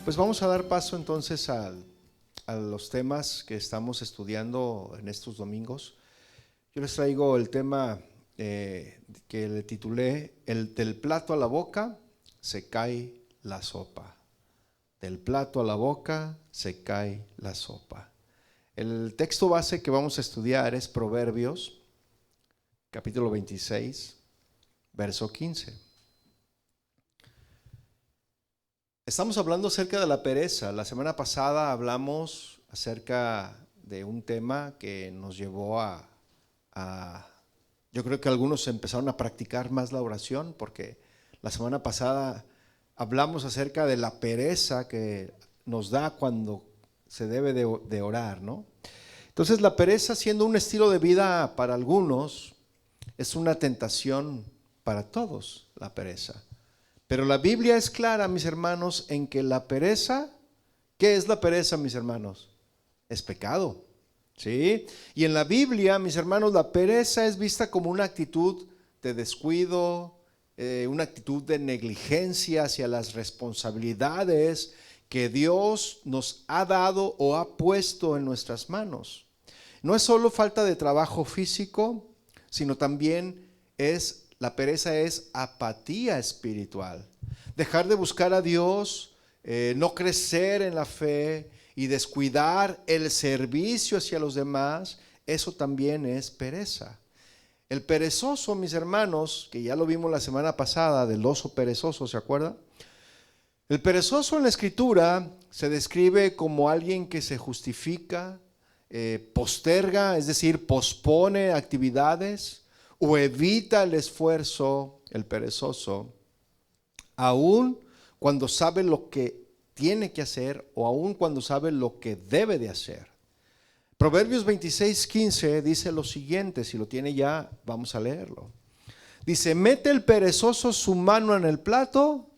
Pues vamos a dar paso entonces a los temas que estamos estudiando en estos domingos. Yo les traigo el tema que le titulé del plato a la boca se cae la sopa. Del plato a la boca se cae la sopa. El texto base que vamos a estudiar es Proverbios, capítulo 26, verso 15. Estamos hablando acerca de la pereza. La semana pasada hablamos acerca de un tema que nos llevó yo creo que algunos empezaron a practicar más la oración, porque la semana pasada hablamos acerca de la pereza que nos da cuando se debe de orar, ¿no? Entonces la pereza, siendo un estilo de vida para algunos, es una tentación para todos, la pereza. Pero la Biblia es clara, mis hermanos, en que la pereza, ¿qué es la pereza, mis hermanos? Es pecado, ¿sí? Y en la Biblia, mis hermanos, la pereza es vista como una actitud de descuido, una actitud de negligencia hacia las responsabilidades que Dios nos ha dado o ha puesto en nuestras manos. No es solo falta de trabajo físico, sino también la pereza es apatía espiritual. Dejar de buscar a Dios, no crecer en la fe y descuidar el servicio hacia los demás, eso también es pereza. El perezoso, mis hermanos, que ya lo vimos la semana pasada del oso perezoso, ¿se acuerdan? El perezoso en la Escritura se describe como alguien que se justifica, posterga, es decir, pospone actividades, o evita el esfuerzo, el perezoso, aun cuando sabe lo que tiene que hacer o aun cuando sabe lo que debe de hacer. Proverbios 26:15 dice lo siguiente, si lo tiene ya, vamos a leerlo. Dice: mete el perezoso su mano en el plato,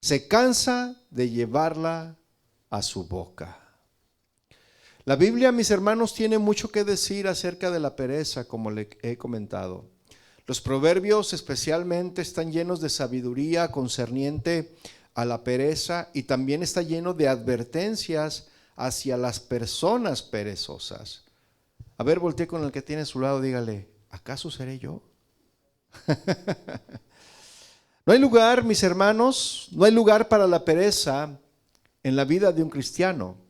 se cansa de llevarla a su boca. La Biblia, mis hermanos, tiene mucho que decir acerca de la pereza, como le he comentado. Los proverbios especialmente están llenos de sabiduría concerniente a la pereza y también está lleno de advertencias hacia las personas perezosas. A ver, voltee con el que tiene a su lado, dígale: ¿acaso seré yo? No hay lugar, mis hermanos, no hay lugar para la pereza en la vida de un cristiano.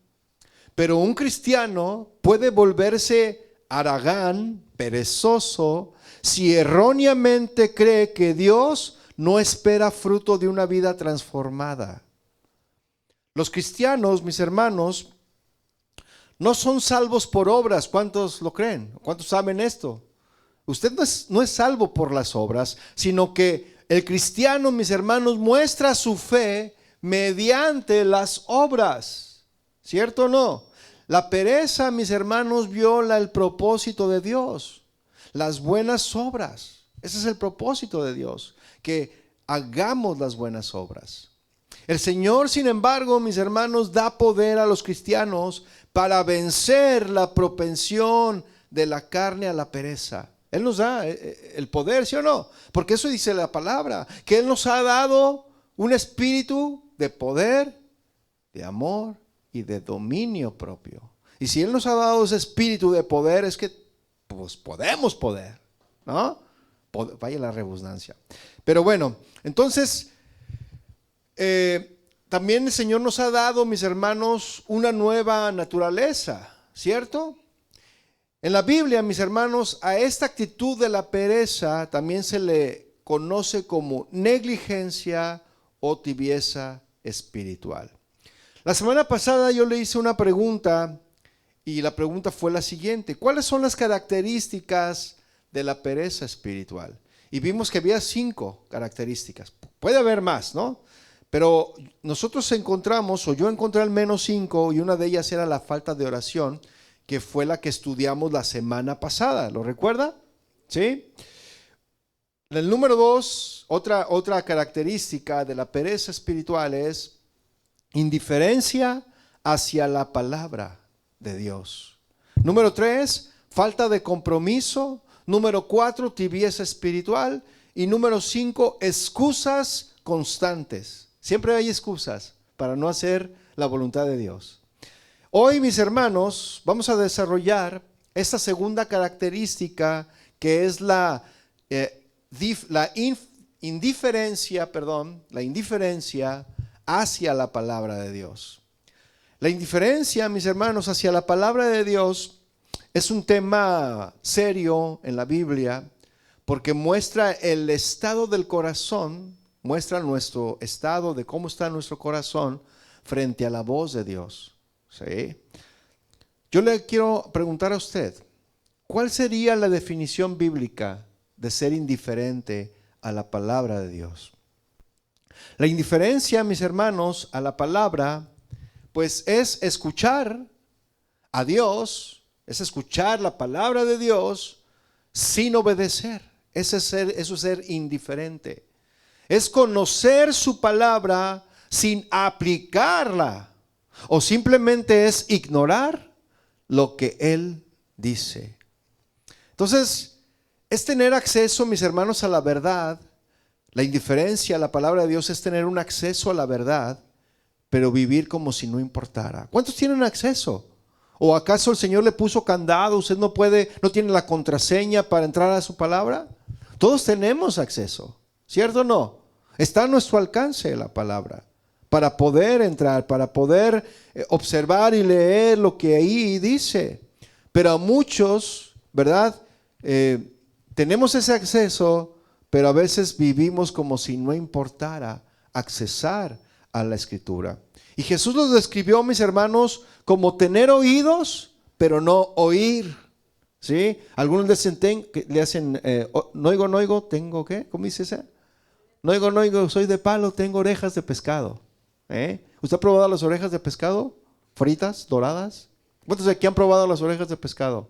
Pero un cristiano puede volverse haragán, perezoso, si erróneamente cree que Dios no espera fruto de una vida transformada. Los cristianos, mis hermanos, no son salvos por obras. ¿Cuántos lo creen? ¿Cuántos saben esto? Usted no es salvo por las obras, sino que el cristiano, mis hermanos, muestra su fe mediante las obras. ¿Cierto o no? La pereza, mis hermanos, viola el propósito de Dios. Las buenas obras. Ese es el propósito de Dios, que hagamos las buenas obras. El Señor, sin embargo, mis hermanos, da poder a los cristianos para vencer la propensión de la carne a la pereza. Él nos da el poder, ¿sí o no? Porque eso dice la palabra, que Él nos ha dado un espíritu de poder, de amor y de dominio propio. Y si Él nos ha dado ese espíritu de poder, es que pues podemos poder, ¿no? Vaya la redundancia. Pero bueno, entonces también el Señor nos ha dado, mis hermanos, una nueva naturaleza, ¿cierto? En la Biblia, mis hermanos, a esta actitud de la pereza también se le conoce como negligencia o tibieza espiritual. La semana pasada yo le hice una pregunta y la pregunta fue la siguiente: ¿cuáles son las características de la pereza espiritual? Y vimos que había 5 características. Puede haber más, ¿no? Pero nosotros encontramos, o yo encontré al menos 5, y una de ellas era la falta de oración, que fue la que estudiamos la semana pasada. ¿Lo recuerda? ¿Sí? El número 2, otra característica de la pereza espiritual es indiferencia hacia la palabra de Dios. Número 3, falta de compromiso. Número 4, tibieza espiritual. Y número 5, excusas constantes. Siempre hay excusas. para no hacer la voluntad de Dios. Hoy, mis hermanos, vamos a desarrollar esta segunda característica que es la indiferencia hacia la palabra de Dios. La indiferencia, mis hermanos, hacia la palabra de Dios es un tema serio en la Biblia porque muestra el estado del corazón, muestra nuestro estado de cómo está nuestro corazón frente a la voz de Dios. ¿Sí? Yo le quiero preguntar a usted, ¿cuál sería la definición bíblica de ser indiferente a la palabra de Dios? La indiferencia, mis hermanos, a la palabra, pues es escuchar a Dios, es escuchar la palabra de Dios sin obedecer. Eso es ser indiferente. Es conocer su palabra sin aplicarla, o simplemente es ignorar lo que Él dice. Entonces, es tener acceso, mis hermanos, a la verdad. La indiferencia a la palabra de Dios es tener un acceso a la verdad, pero vivir como si no importara. ¿Cuántos tienen acceso? ¿O acaso el Señor le puso candado? ¿Usted no tiene la contraseña para entrar a su palabra? Todos tenemos acceso, ¿cierto o no? Está a nuestro alcance la palabra para poder entrar, para poder observar y leer lo que ahí dice. Pero a muchos, ¿verdad? Tenemos ese acceso, pero a veces vivimos como si no importara accesar a la Escritura. Y Jesús nos describió, mis hermanos, como tener oídos, pero no oír. ¿Sí? Algunos le hacen, no oigo, tengo ¿qué? ¿Cómo dice ese? No oigo, soy de palo, tengo orejas de pescado. ¿Usted ha probado las orejas de pescado? ¿Fritas, doradas? ¿Cuántos de aquí han probado las orejas de pescado?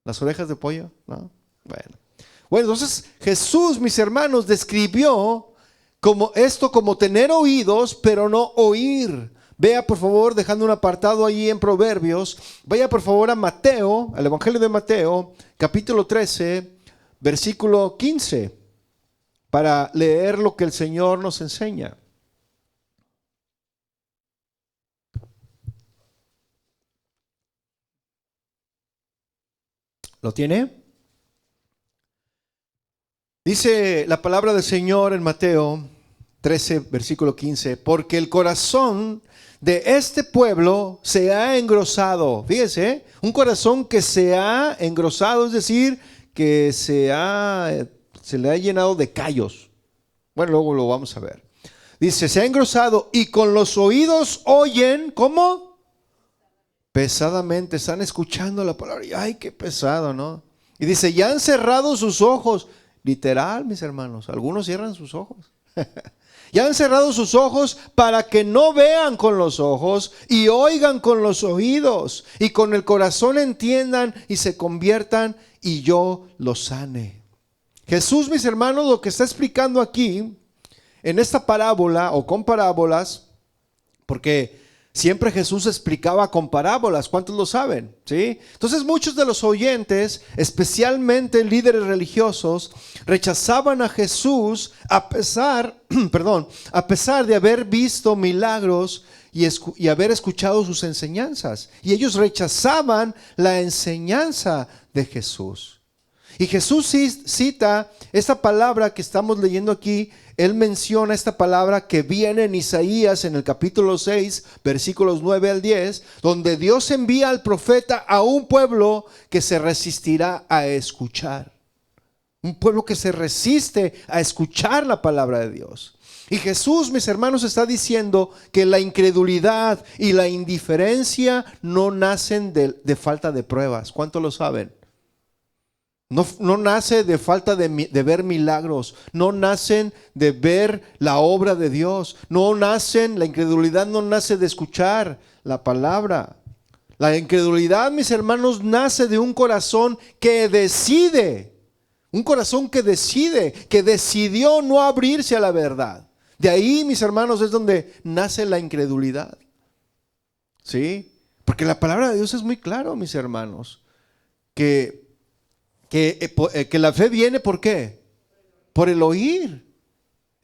¿Las orejas de pollo? ¿No? Bueno, entonces Jesús, mis hermanos, describió como tener oídos, pero no oír. Vea, por favor, dejando un apartado allí en Proverbios, vaya por favor a Mateo, al Evangelio de Mateo, capítulo 13, versículo 15, para leer lo que el Señor nos enseña. ¿Lo tiene? Dice la palabra del Señor en Mateo 13, versículo 15, porque el corazón de este pueblo se ha engrosado. Fíjese, un corazón que se ha engrosado, es decir, que se le ha llenado de callos. Bueno, luego lo vamos a ver. Dice, se ha engrosado y con los oídos oyen, ¿cómo? Pesadamente, están escuchando la palabra. Y ay, qué pesado, ¿no? Y dice, ya han cerrado sus ojos. Literal, mis hermanos, algunos cierran sus ojos. Ya han cerrado sus ojos para que no vean con los ojos y oigan con los oídos y con el corazón entiendan y se conviertan y yo los sane. Jesús, mis hermanos, lo que está explicando aquí en esta parábola o con parábolas, porque siempre Jesús explicaba con parábolas, ¿cuántos lo saben? ¿Sí? Entonces muchos de los oyentes, especialmente líderes religiosos, rechazaban a Jesús a pesar de haber visto milagros y haber escuchado sus enseñanzas. Y ellos rechazaban la enseñanza de Jesús. Y Jesús cita esta palabra que estamos leyendo aquí. Él menciona esta palabra que viene en Isaías en el capítulo 6, versículos 9 al 10, donde Dios envía al profeta a un pueblo que se resistirá a escuchar. Un pueblo que se resiste a escuchar la palabra de Dios. Y Jesús, mis hermanos, está diciendo que la incredulidad y la indiferencia no nacen de falta de pruebas. ¿Cuántos lo saben? No nace de falta de ver milagros, no nacen de ver la obra de Dios, la incredulidad no nace de escuchar la palabra. La incredulidad, mis hermanos, nace de un corazón que decide, que decidió no abrirse a la verdad. De ahí, mis hermanos, es donde nace la incredulidad. ¿Sí? Porque la palabra de Dios es muy claro, mis hermanos, que la fe viene, ¿por qué? Por el oír.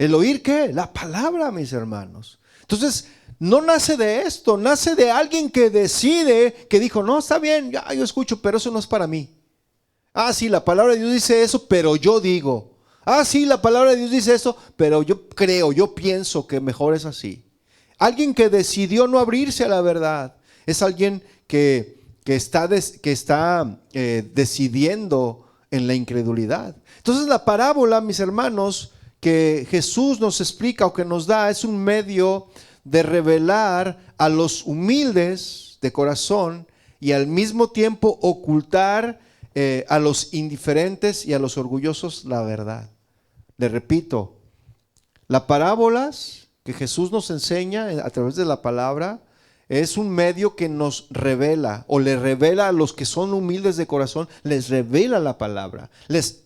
¿El oír qué? La palabra, mis hermanos. Entonces, no nace de esto, nace de alguien que decide, que dijo, no, está bien, ya yo escucho, pero eso no es para mí. Ah, sí, la palabra de Dios dice eso, pero yo digo. Ah, sí, la palabra de Dios dice eso, pero yo creo, yo pienso que mejor es así. Alguien que decidió no abrirse a la verdad. Es alguien que está decidiendo en la incredulidad. Entonces la parábola, mis hermanos, que Jesús nos explica o que nos da, es un medio de revelar a los humildes de corazón y al mismo tiempo ocultar a los indiferentes y a los orgullosos la verdad. Le repito, las parábolas que Jesús nos enseña a través de la palabra es un medio que nos revela o le revela a los que son humildes de corazón, les revela la palabra, les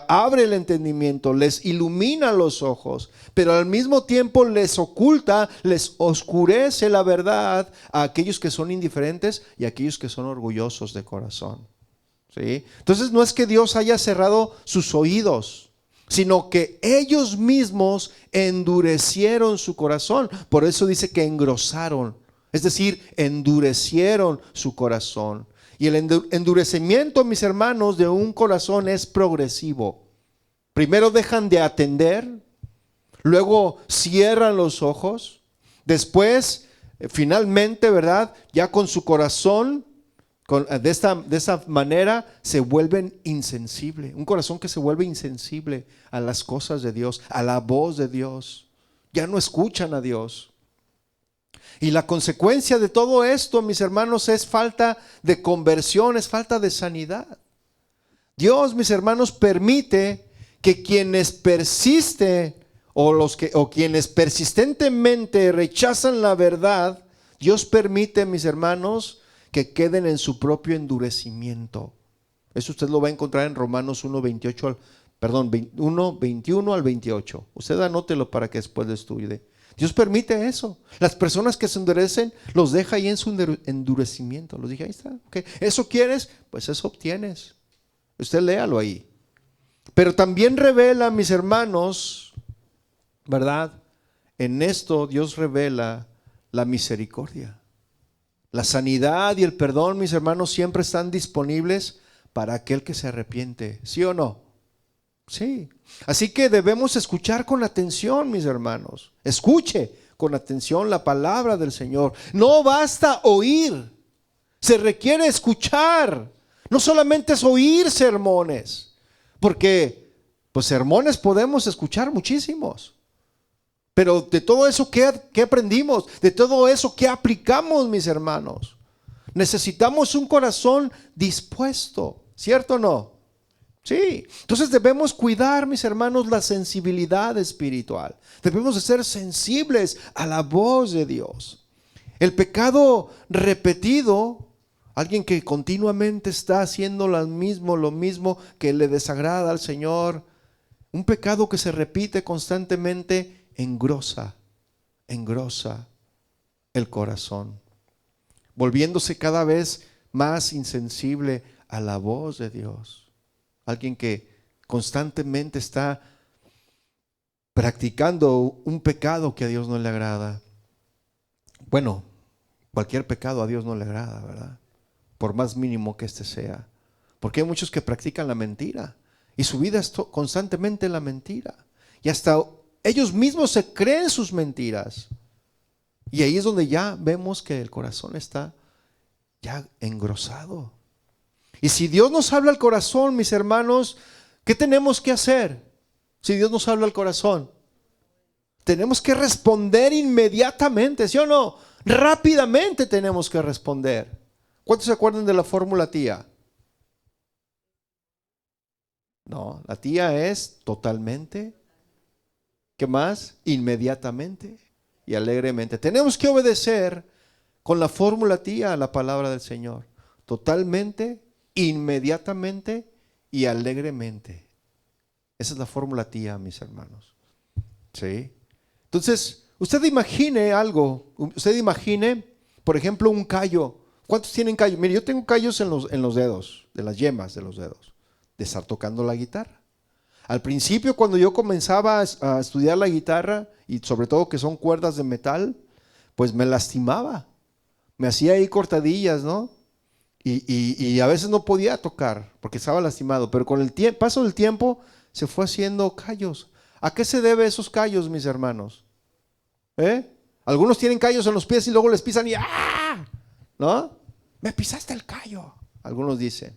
abre el entendimiento, les ilumina los ojos, pero al mismo tiempo les oculta, les oscurece la verdad a aquellos que son indiferentes y a aquellos que son orgullosos de corazón. ¿Sí? Entonces no es que Dios haya cerrado sus oídos, sino que ellos mismos endurecieron su corazón. Por eso dice que engrosaron, es decir, endurecieron su corazón. Y el endurecimiento, mis hermanos, de un corazón es progresivo. Primero dejan de atender, luego cierran los ojos, después, finalmente, ¿verdad? Ya con su corazón, de esta manera se vuelven insensibles. Un corazón que se vuelve insensible a las cosas de Dios, a la voz de Dios. Ya no escuchan a Dios. Y la consecuencia de todo esto, mis hermanos, es falta de conversión, es falta de sanidad. Dios, mis hermanos, permite que quienes persisten o quienes persistentemente rechazan la verdad, Dios permite, mis hermanos, que queden en su propio endurecimiento. Eso usted lo va a encontrar en Romanos 1:21 al 28. Usted anótelo para que después lo estudie. Dios permite eso. Las personas que se endurecen los deja ahí en su endurecimiento. Los dije, ahí está. Okay. ¿Eso quieres? Pues eso obtienes. Usted léalo ahí. Pero también revela, mis hermanos, ¿verdad? En esto Dios revela la misericordia. La sanidad y el perdón, mis hermanos, siempre están disponibles para aquel que se arrepiente. ¿Sí o no? Sí. Así que debemos escuchar con atención, mis hermanos. Escuche con atención la palabra del Señor. No basta oír, se requiere escuchar. No solamente es oír sermones, porque pues sermones podemos escuchar muchísimos. Pero de todo eso, ¿qué aprendimos? De todo eso, ¿qué aplicamos, mis hermanos? Necesitamos un corazón dispuesto, ¿cierto o no? Sí, entonces debemos cuidar, mis hermanos, la sensibilidad espiritual. Debemos de ser sensibles a la voz de Dios. El pecado repetido, alguien que continuamente está haciendo lo mismo que le desagrada al Señor, un pecado que se repite constantemente, engrosa el corazón, volviéndose cada vez más insensible a la voz de Dios. Alguien que constantemente está practicando un pecado que a Dios no le agrada. Bueno, cualquier pecado a Dios no le agrada, ¿verdad? Por más mínimo que éste sea. Porque hay muchos que practican la mentira y su vida es constantemente la mentira. Y hasta ellos mismos se creen sus mentiras. Y ahí es donde ya vemos que el corazón está ya engrosado. Y si Dios nos habla al corazón, mis hermanos, ¿qué tenemos que hacer? Si Dios nos habla al corazón, tenemos que responder inmediatamente, ¿sí o no? Rápidamente tenemos que responder. ¿Cuántos se acuerdan de la fórmula tía? No, la tía es totalmente. ¿Qué más? Inmediatamente y alegremente. Tenemos que obedecer con la fórmula tía a la palabra del Señor. Totalmente, inmediatamente y alegremente. Esa es la fórmula tía, mis hermanos. ¿Sí? Entonces, usted imagine algo. Usted imagine, por ejemplo, un callo. ¿Cuántos tienen callos? Mire, yo tengo callos en los dedos, de las yemas de los dedos, de estar tocando la guitarra. Al principio, cuando yo comenzaba a estudiar la guitarra, y sobre todo que son cuerdas de metal, pues me lastimaba. Me hacía ahí cortadillas, ¿no? Y a veces no podía tocar porque estaba lastimado. Pero con el paso del tiempo se fue haciendo callos. ¿A qué se debe esos callos, mis hermanos? Algunos tienen callos en los pies y luego les pisan y ¡ah! ¿No? Me pisaste el callo, algunos dicen.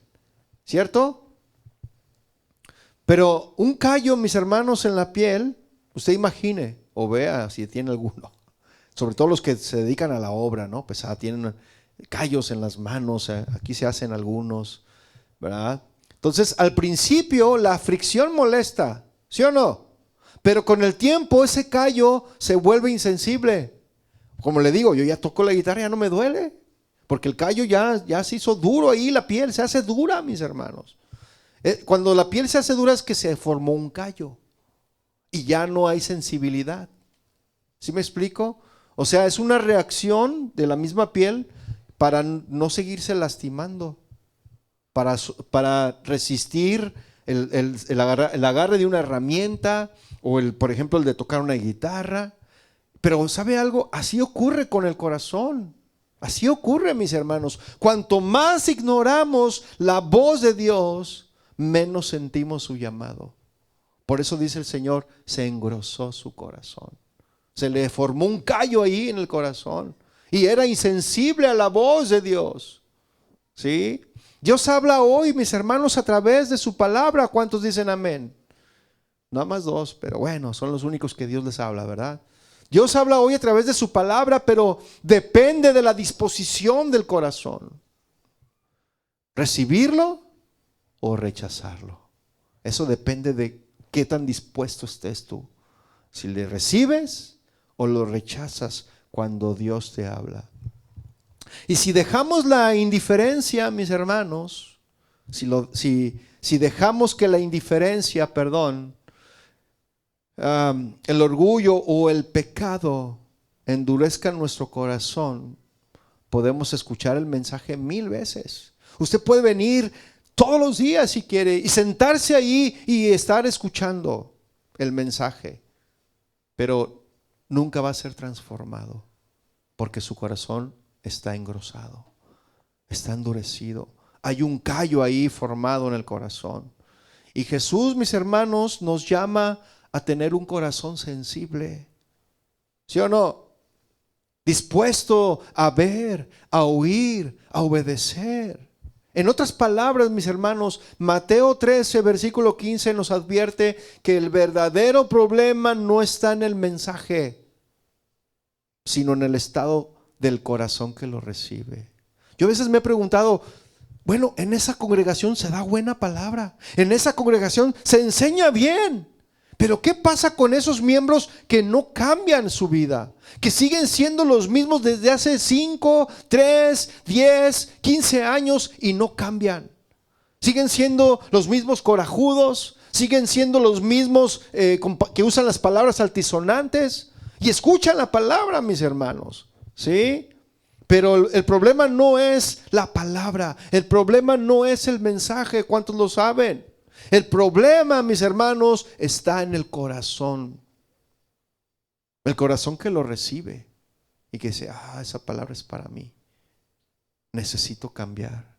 ¿Cierto? Pero un callo, mis hermanos, en la piel, usted imagine o vea si tiene alguno. Sobre todo los que se dedican a la obra, ¿no? Pesada, tienen callos en las manos, aquí se hacen algunos, ¿verdad? Entonces, al principio la fricción molesta, ¿sí o no? Pero con el tiempo ese callo se vuelve insensible. Como le digo, yo ya toco la guitarra, ya no me duele, porque el callo ya se hizo duro ahí, la piel se hace dura, mis hermanos. Cuando la piel se hace dura es que se formó un callo y ya no hay sensibilidad. ¿Sí me explico? O sea, es una reacción de la misma piel para no seguirse lastimando, para resistir el agarre de una herramienta o por ejemplo, el de tocar una guitarra. Pero ¿sabe algo? Así ocurre con el corazón. Así ocurre, mis hermanos. Cuanto más ignoramos la voz de Dios, menos sentimos su llamado. Por eso dice el Señor, se engrosó su corazón. Se le formó un callo ahí en el corazón y era insensible a la voz de Dios. ¿Sí? Dios habla hoy, mis hermanos, a través de su palabra. ¿Cuántos dicen amén? Nada más dos, pero bueno, son los únicos que Dios les habla, ¿verdad? Dios habla hoy a través de su palabra, pero depende de la disposición del corazón. ¿Recibirlo o rechazarlo? Eso depende de qué tan dispuesto estés tú. Si le recibes o lo rechazas cuando Dios te habla. Y si dejamos la indiferencia, mis hermanos, si dejamos que la indiferencia, el orgullo o el pecado endurezcan nuestro corazón, podemos escuchar el mensaje 1000 veces. Usted puede venir todos los días si quiere y sentarse ahí y estar escuchando el mensaje, pero nunca va a ser transformado porque su corazón está engrosado, está endurecido. Hay un callo ahí formado en el corazón. Y Jesús, mis hermanos, nos llama a tener un corazón sensible, ¿sí o no? Dispuesto a ver, a oír, a obedecer. En otras palabras, mis hermanos, Mateo 13, versículo 15 nos advierte que el verdadero problema no está en el mensaje, sino en el estado del corazón que lo recibe. Yo a veces me he preguntado, bueno, en esa congregación se da buena palabra, en esa congregación se enseña bien, pero ¿qué pasa con esos miembros que no cambian su vida? Que siguen siendo los mismos desde hace 5, 3, 10, 15 años y no cambian. Siguen siendo los mismos corajudos, siguen siendo los mismos que usan las palabras altisonantes y escuchan la palabra, mis hermanos, ¿sí? Pero el problema no es la palabra, el problema no es el mensaje, ¿cuántos lo saben? El problema, mis hermanos, está en el corazón. El corazón que lo recibe y que dice, esa palabra es para mí. Necesito cambiar.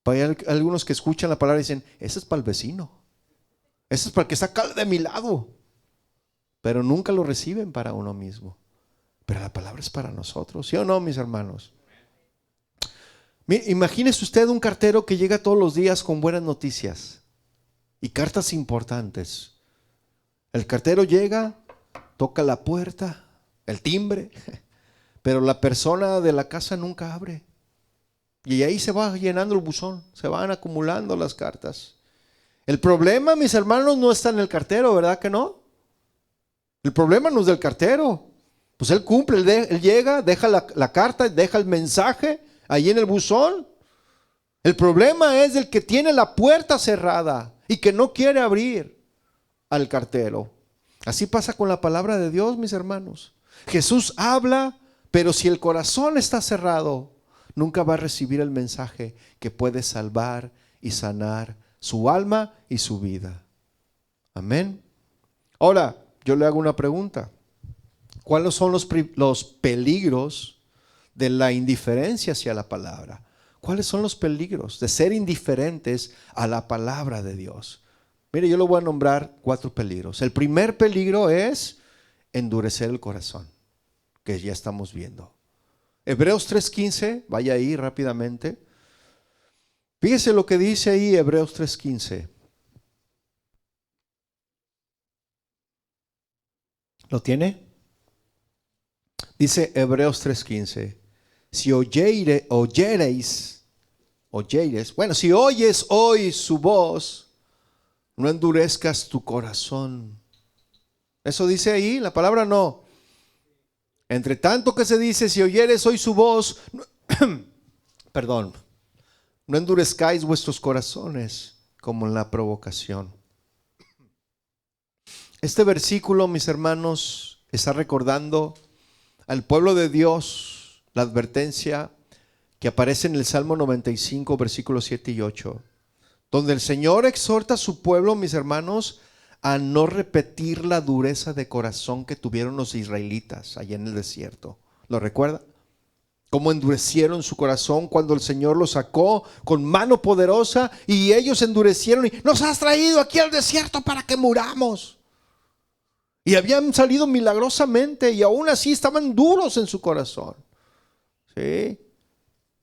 Hay algunos que escuchan la palabra y dicen, esa es para el vecino. Esa es para el que está acá de mi lado. Pero nunca lo reciben para uno mismo. Pero la palabra es para nosotros, ¿sí o no, mis hermanos? Imagínese usted un cartero que llega todos los días con buenas noticias y cartas importantes. El cartero llega, toca la puerta, el timbre, pero la persona de la casa nunca abre. Y ahí se va llenando el buzón, se van acumulando las cartas. El problema, mis hermanos, no está en el cartero, ¿verdad que no? El problema no es del cartero. Pues él cumple, él llega, deja la carta, deja el mensaje ahí en el buzón. El problema es del que tiene la puerta cerrada y que no quiere abrir al cartero. Así pasa con la palabra de Dios, mis hermanos. Jesús habla, pero si el corazón está cerrado, nunca va a recibir el mensaje que puede salvar y sanar su alma y su vida. Amén. Ahora, yo le hago una pregunta. ¿Cuáles son los peligros de la indiferencia hacia la palabra? ¿Cuáles son los peligros de ser indiferentes a la palabra de Dios? Mire, yo le voy a nombrar 4 peligros. El primer peligro es endurecer el corazón, que ya estamos viendo. Hebreos 3:15, vaya ahí rápidamente. Fíjese lo que dice ahí Hebreos 3:15. ¿Lo tiene? Dice Hebreos 3:15. Si oyeres, bueno, si oyes hoy su voz, no endurezcas tu corazón. Eso dice ahí, la palabra no. Entre tanto que se dice, si oyeres hoy su voz, perdón, no endurezcáis vuestros corazones como en la provocación. Este versículo, mis hermanos, está recordando al pueblo de Dios la advertencia que aparece en el Salmo 95, versículos 7 y 8, donde el Señor exhorta a su pueblo, mis hermanos, a no repetir la dureza de corazón que tuvieron los israelitas allá en el desierto. ¿Lo recuerda? Cómo endurecieron su corazón cuando el Señor los sacó con mano poderosa y ellos endurecieron y nos has traído aquí al desierto para que muramos. Y habían salido milagrosamente y aún así estaban duros en su corazón. ¿Sí?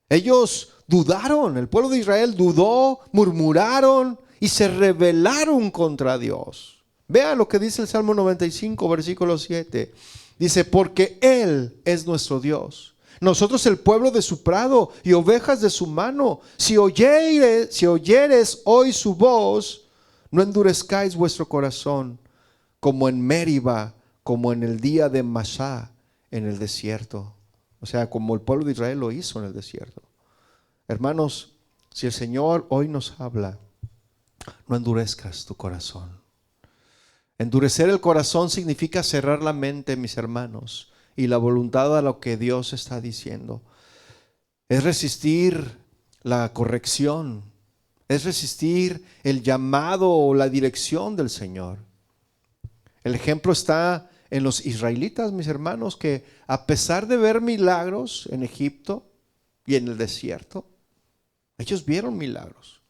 Ellos dudaron, el pueblo de Israel dudó, murmuraron y se rebelaron contra Dios. Vea lo que dice el Salmo 95, versículo 7. Dice, porque Él es nuestro Dios, nosotros el pueblo de su prado y ovejas de su mano. Si oyeres hoy su voz, no endurezcáis vuestro corazón, como en Meriba, como en el día de Masá, en el desierto. O sea, como el pueblo de Israel lo hizo en el desierto. Hermanos, si el Señor hoy nos habla, no endurezcas tu corazón. Endurecer el corazón significa cerrar la mente, mis hermanos, y la voluntad a lo que Dios está diciendo. Es resistir la corrección, es resistir el llamado o la dirección del Señor. El ejemplo está en los israelitas, mis hermanos, que a pesar de ver milagros en Egipto y en el desierto, ellos vieron milagros.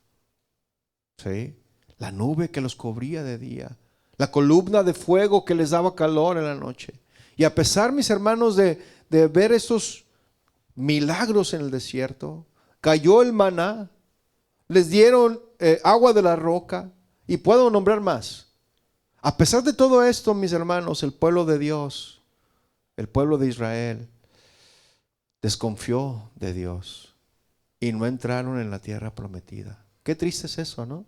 ¿Sí? La nube que los cubría de día, la columna de fuego que les daba calor en la noche. Y a pesar, mis hermanos, de ver estos milagros en el desierto, cayó el maná, les dieron agua de la roca y puedo nombrar más. A pesar de todo esto, mis hermanos, el pueblo de Dios, el pueblo de Israel, desconfió de Dios y no entraron en la tierra prometida. Qué triste es eso, ¿no?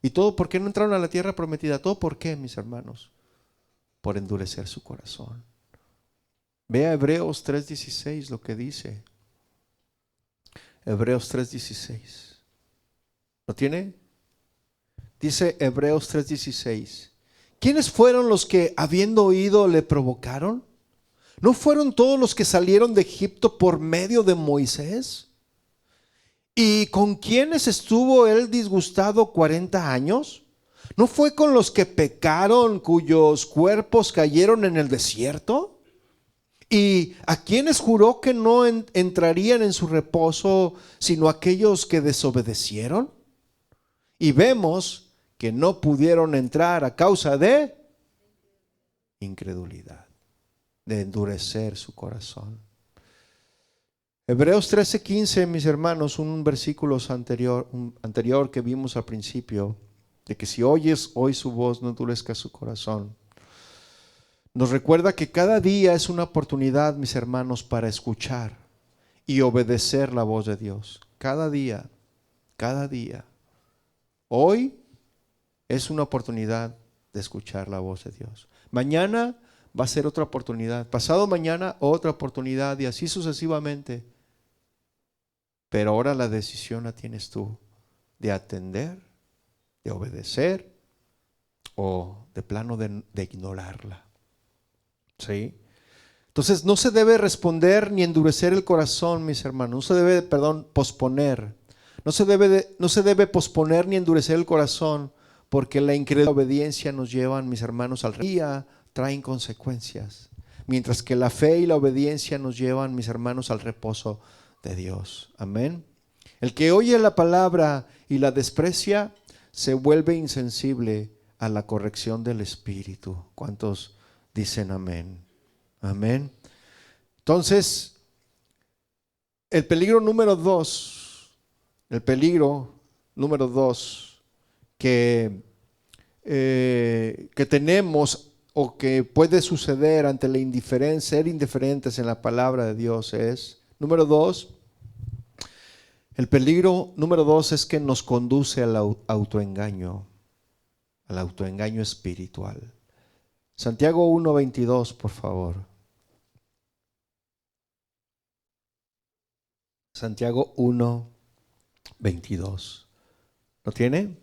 ¿Y todo por qué no entraron a la tierra prometida? ¿Todo por qué, mis hermanos? Por endurecer su corazón. Vea Hebreos 3:16 lo que dice. Hebreos 3:16. ¿Lo tiene? Dice Hebreos 3:16. ¿Quiénes fueron los que, habiendo oído, le provocaron? ¿No fueron todos los que salieron de Egipto por medio de Moisés? ¿Y con quiénes estuvo él disgustado 40 años? ¿No fue con los que pecaron, cuyos cuerpos cayeron en el desierto? ¿Y a quiénes juró que no entrarían en su reposo, sino aquellos que desobedecieron? Y vemos que no pudieron entrar a causa de incredulidad, de endurecer su corazón. Hebreos 13:15, mis hermanos, un versículo anterior que vimos al principio, de que si oyes hoy su voz, no endurezcas su corazón. Nos recuerda que cada día es una oportunidad, mis hermanos, para escuchar y obedecer la voz de Dios. Cada día, cada día. Hoy es una oportunidad de escuchar la voz de Dios. Mañana va a ser otra oportunidad. Pasado mañana otra oportunidad y así sucesivamente. Pero ahora la decisión la tienes tú de atender, de obedecer o de plano de ignorarla. ¿Sí? Entonces no se debe responder ni endurecer el corazón, mis hermanos. No se debe, posponer. No se debe posponer ni endurecer el corazón porque la incredulidad y la obediencia nos llevan, mis hermanos, al día, traen consecuencias. Mientras que la fe y la obediencia nos llevan, mis hermanos, al reposo de Dios. Amén. El que oye la palabra y la desprecia, se vuelve insensible a la corrección del Espíritu. ¿Cuántos dicen amén? Amén. Entonces, el peligro número dos que tenemos o que puede suceder ante la indiferencia, ser indiferentes en la palabra de Dios es, el peligro número dos es que nos conduce al autoengaño espiritual. Santiago 1:22, por favor. Santiago 1:22. ¿Lo tiene?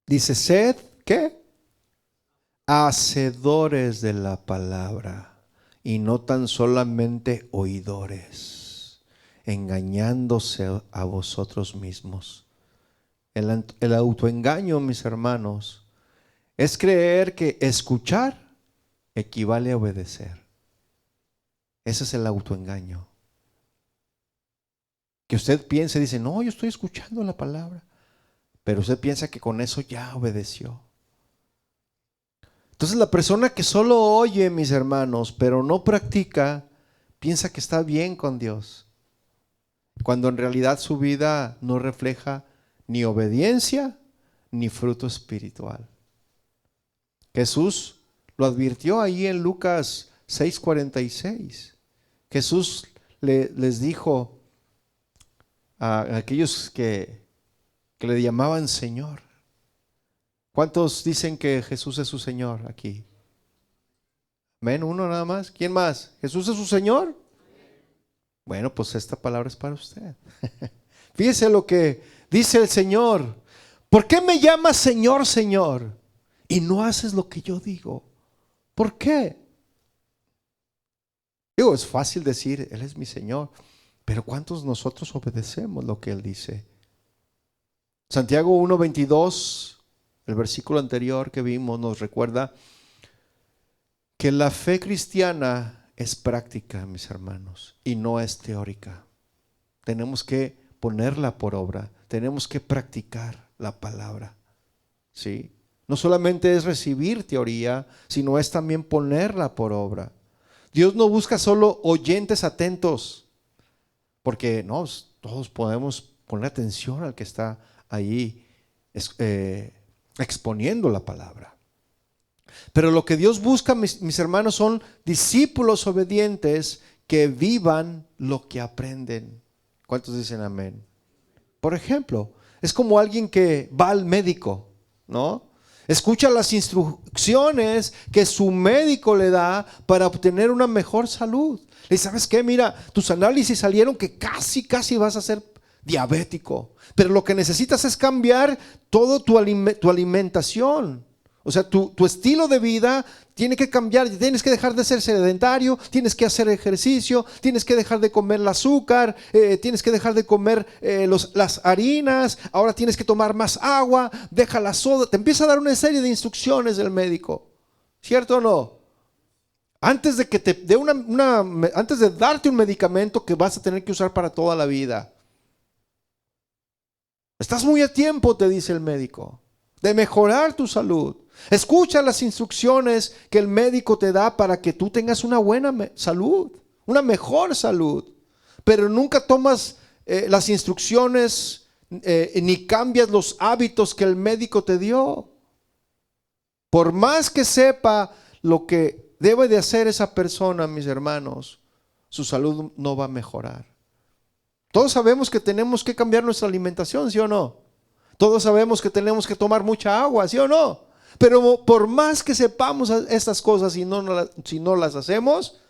Dice, sed, ¿qué? Hacedores de la palabra y no tan solamente oidores, engañándose a vosotros mismos. El autoengaño, mis hermanos, es creer que escuchar equivale a obedecer. Ese es el autoengaño. Que usted piense, dice, no, yo estoy escuchando la palabra, pero usted piensa que con eso ya obedeció. Entonces la persona que solo oye, mis hermanos, pero no practica, piensa que está bien con Dios, cuando en realidad su vida no refleja ni obediencia ni fruto espiritual. Jesús lo advirtió ahí en Lucas 6:46. Jesús les dijo a aquellos que le llamaban Señor. ¿Cuántos dicen que Jesús es su Señor aquí? ¿Ven? Uno nada más. ¿Quién más? ¿Jesús es su Señor? Bueno, pues esta palabra es para usted. Fíjese lo que dice el Señor. ¿Por qué me llamas Señor, Señor? Y no haces lo que yo digo. ¿Por qué? Digo, es fácil decir, Él es mi Señor. Pero ¿cuántos nosotros obedecemos lo que Él dice? Santiago 1:22, el versículo anterior que vimos, nos recuerda que la fe cristiana es práctica, mis hermanos, y no es teórica. Tenemos que ponerla por obra, tenemos que practicar la palabra, ¿sí? No solamente es recibir teoría, sino es también ponerla por obra. Dios no busca solo oyentes atentos, porque no, todos podemos poner atención al que está ahí exponiendo la palabra. Pero lo que Dios busca, mis hermanos, son discípulos obedientes que vivan lo que aprenden. ¿Cuántos dicen amén? Por ejemplo, es como alguien que va al médico, ¿no? Escucha las instrucciones que su médico le da para obtener una mejor salud. Le dice, ¿sabes qué? Mira, tus análisis salieron que casi vas a ser diabético. Pero lo que necesitas es cambiar todo tu alimentación. O sea, tu estilo de vida tiene que cambiar. Tienes que dejar de ser sedentario, tienes que hacer ejercicio, tienes que dejar de comer el azúcar, tienes que dejar de comer las harinas, ahora tienes que tomar más agua, deja la soda. Te empieza a dar una serie de instrucciones del médico. ¿Cierto o no? Antes de que te dé antes de darte un medicamento que vas a tener que usar para toda la vida. Estás muy a tiempo, te dice el médico, de mejorar tu salud. Escucha las instrucciones que el médico te da para que tú tengas una buena salud, una mejor salud. Pero nunca tomas las instrucciones ni cambias los hábitos que el médico te dio. Por más que sepa lo que debe de hacer esa persona, mis hermanos, su salud no va a mejorar. Todos sabemos que tenemos que cambiar nuestra alimentación, ¿sí o no? Todos sabemos que tenemos que tomar mucha agua, ¿sí o no? Pero por más que sepamos estas cosas y si no las hacemos,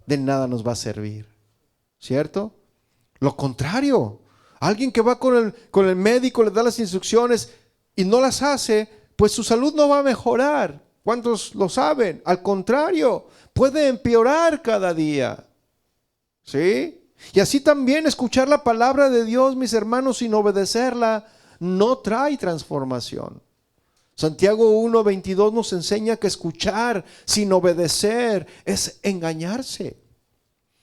de nada nos va a servir, ¿cierto? Lo contrario, alguien que va con el médico, le da las instrucciones y no las hace, pues su salud no va a mejorar. ¿Cuántos lo saben? Al contrario, puede empeorar cada día, ¿sí? Y así también escuchar la palabra de Dios, mis hermanos, sin obedecerla, no trae transformación. Santiago 1:22 nos enseña que escuchar sin obedecer es engañarse.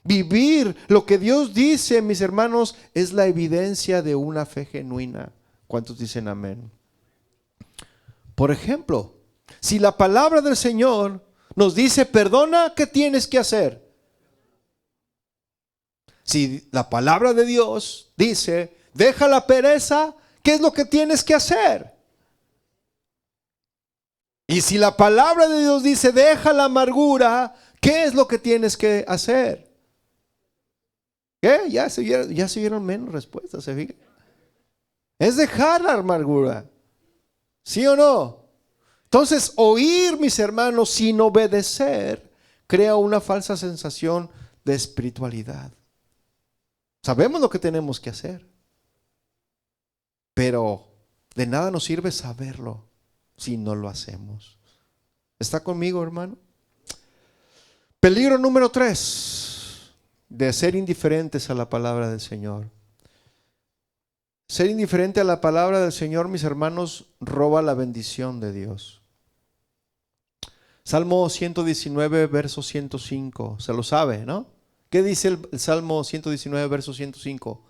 Vivir lo que Dios dice, mis hermanos, es la evidencia de una fe genuina. ¿Cuántos dicen amén? Por ejemplo, si la palabra del Señor nos dice perdona, ¿qué tienes que hacer? Si la palabra de Dios dice deja la pereza, ¿qué es lo que tienes que hacer? Y si la palabra de Dios dice deja la amargura, ¿qué es lo que tienes que hacer? ¿Qué? Ya se vieron menos respuestas, ¿se fijan? Es dejar la amargura. ¿Sí o no? Entonces, oír, mis hermanos, sin obedecer, crea una falsa sensación de espiritualidad. Sabemos lo que tenemos que hacer, pero de nada nos sirve saberlo si no lo hacemos. ¿Está conmigo, hermano? Peligro número 3 de ser indiferentes a la palabra del Señor. Ser indiferente a la palabra del Señor, mis hermanos, roba la bendición de Dios. Salmo 119, verso 105. Se lo sabe, ¿no? ¿Qué dice el Salmo 119, verso 105?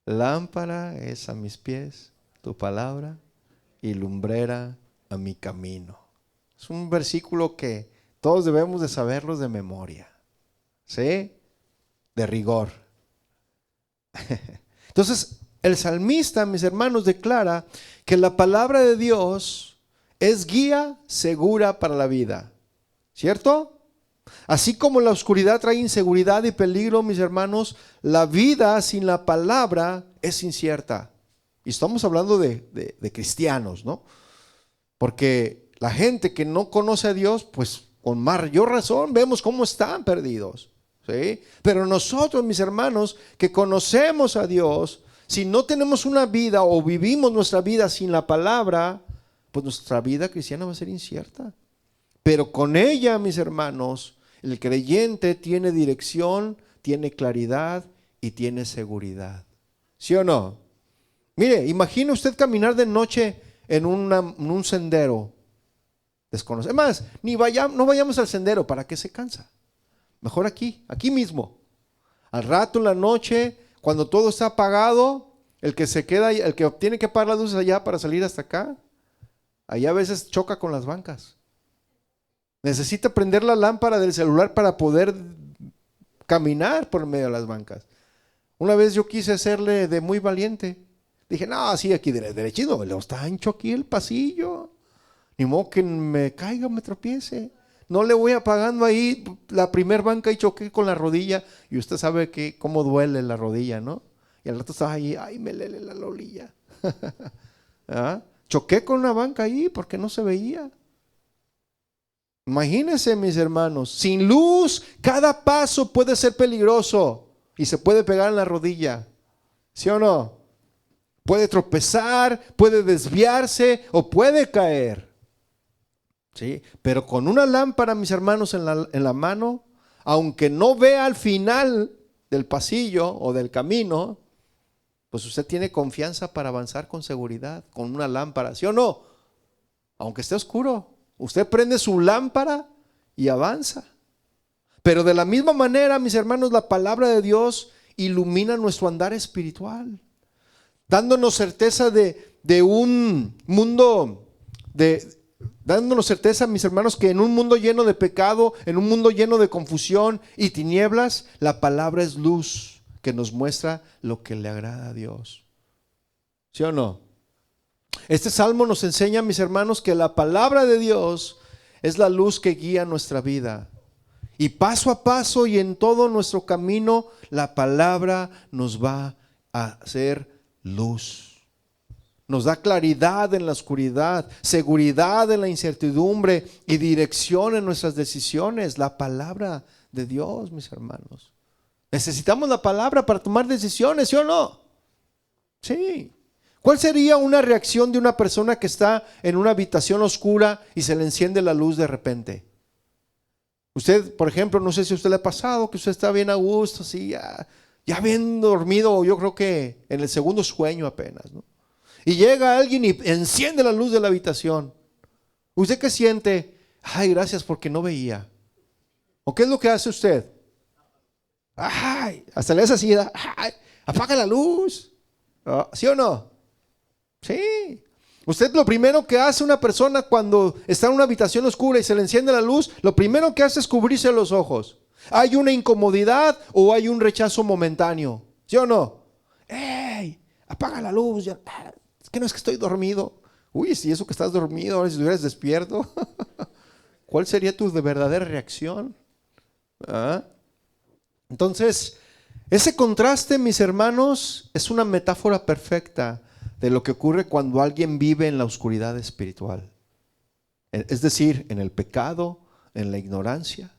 Lámpara es a mis pies tu palabra y lumbrera a mi camino. Es un versículo que todos debemos de saberlos de memoria, ¿sí? De rigor. Entonces, el salmista, mis hermanos, declara que la palabra de Dios es guía segura para la vida, ¿cierto? Así como la oscuridad trae inseguridad y peligro, mis hermanos, la vida sin la palabra es incierta. Y estamos hablando de cristianos, ¿no? Porque la gente que no conoce a Dios, pues con mayor razón vemos cómo están perdidos, ¿sí? Pero nosotros, mis hermanos, que conocemos a Dios, si no tenemos una vida o vivimos nuestra vida sin la palabra, pues nuestra vida cristiana va a ser incierta. Pero con ella, mis hermanos, el creyente tiene dirección, tiene claridad y tiene seguridad. ¿Sí o no? Mire, imagine usted caminar de noche en un sendero desconocido. Es más, no vayamos al sendero, ¿para qué se cansa? Mejor aquí mismo. Al rato en la noche, cuando todo está apagado, el que se queda, el que tiene que apagar las luces allá para salir hasta acá, allá a veces choca con las bancas. Necesita prender la lámpara del celular para poder caminar por medio de las bancas. Una vez yo quise hacerle de muy valiente. Dije, no, sí, aquí derechito, lo está ancho aquí el pasillo. Ni modo que me caiga, me tropiece. No le voy apagando ahí la primer banca y choqué con la rodilla. Y usted sabe cómo duele la rodilla, ¿no? Y al rato estaba ahí, ay, me lele la lolilla. ¿Ah? Choqué con una banca ahí porque no se veía. Imagínense, mis hermanos, sin luz cada paso puede ser peligroso y se puede pegar en la rodilla, ¿sí o no? Puede tropezar, puede desviarse o puede caer, ¿sí? Pero con una lámpara, mis hermanos, en la mano, aunque no vea al final del pasillo o del camino, pues usted tiene confianza para avanzar con seguridad, con una lámpara, ¿sí o no? Aunque esté oscuro. Usted prende su lámpara y avanza. Pero de la misma manera, mis hermanos, la palabra de Dios ilumina nuestro andar espiritual, dándonos certeza de un mundo, dándonos certeza, mis hermanos, que en un mundo lleno de pecado, en un mundo lleno de confusión y tinieblas, la palabra es luz que nos muestra lo que le agrada a Dios. ¿Sí o no? Este salmo nos enseña, mis hermanos, que la palabra de Dios es la luz que guía nuestra vida. Y paso a paso y en todo nuestro camino, la palabra nos va a hacer luz. Nos da claridad en la oscuridad, seguridad en la incertidumbre y dirección en nuestras decisiones. La palabra de Dios, mis hermanos. Necesitamos la palabra para tomar decisiones, ¿sí o no? Sí. ¿Cuál sería una reacción de una persona que está en una habitación oscura y se le enciende la luz de repente? Usted, por ejemplo, no sé si a usted le ha pasado que usted está bien a gusto, así ya bien dormido, yo creo que en el segundo sueño apenas, ¿no? y llega alguien y enciende la luz de la habitación. ¿Usted qué siente? Ay, gracias porque no veía. ¿O qué es lo que hace usted? Ay, hasta le hace así, ay, apaga la luz. ¿Sí o no? Sí. Usted lo primero que hace una persona cuando está en una habitación oscura y se le enciende la luz, lo primero que hace es cubrirse los ojos. ¿Hay una incomodidad o hay un rechazo momentáneo? ¿Sí o no? ¡Ey! Apaga la luz. Es que no es que estoy dormido. Uy, si eso que estás dormido, ahora si estuvieras despierto, ¿cuál sería tu verdadera reacción? ¿Ah? Entonces, ese contraste, mis hermanos, es una metáfora perfecta de lo que ocurre cuando alguien vive en la oscuridad espiritual. Es decir, en el pecado, en la ignorancia.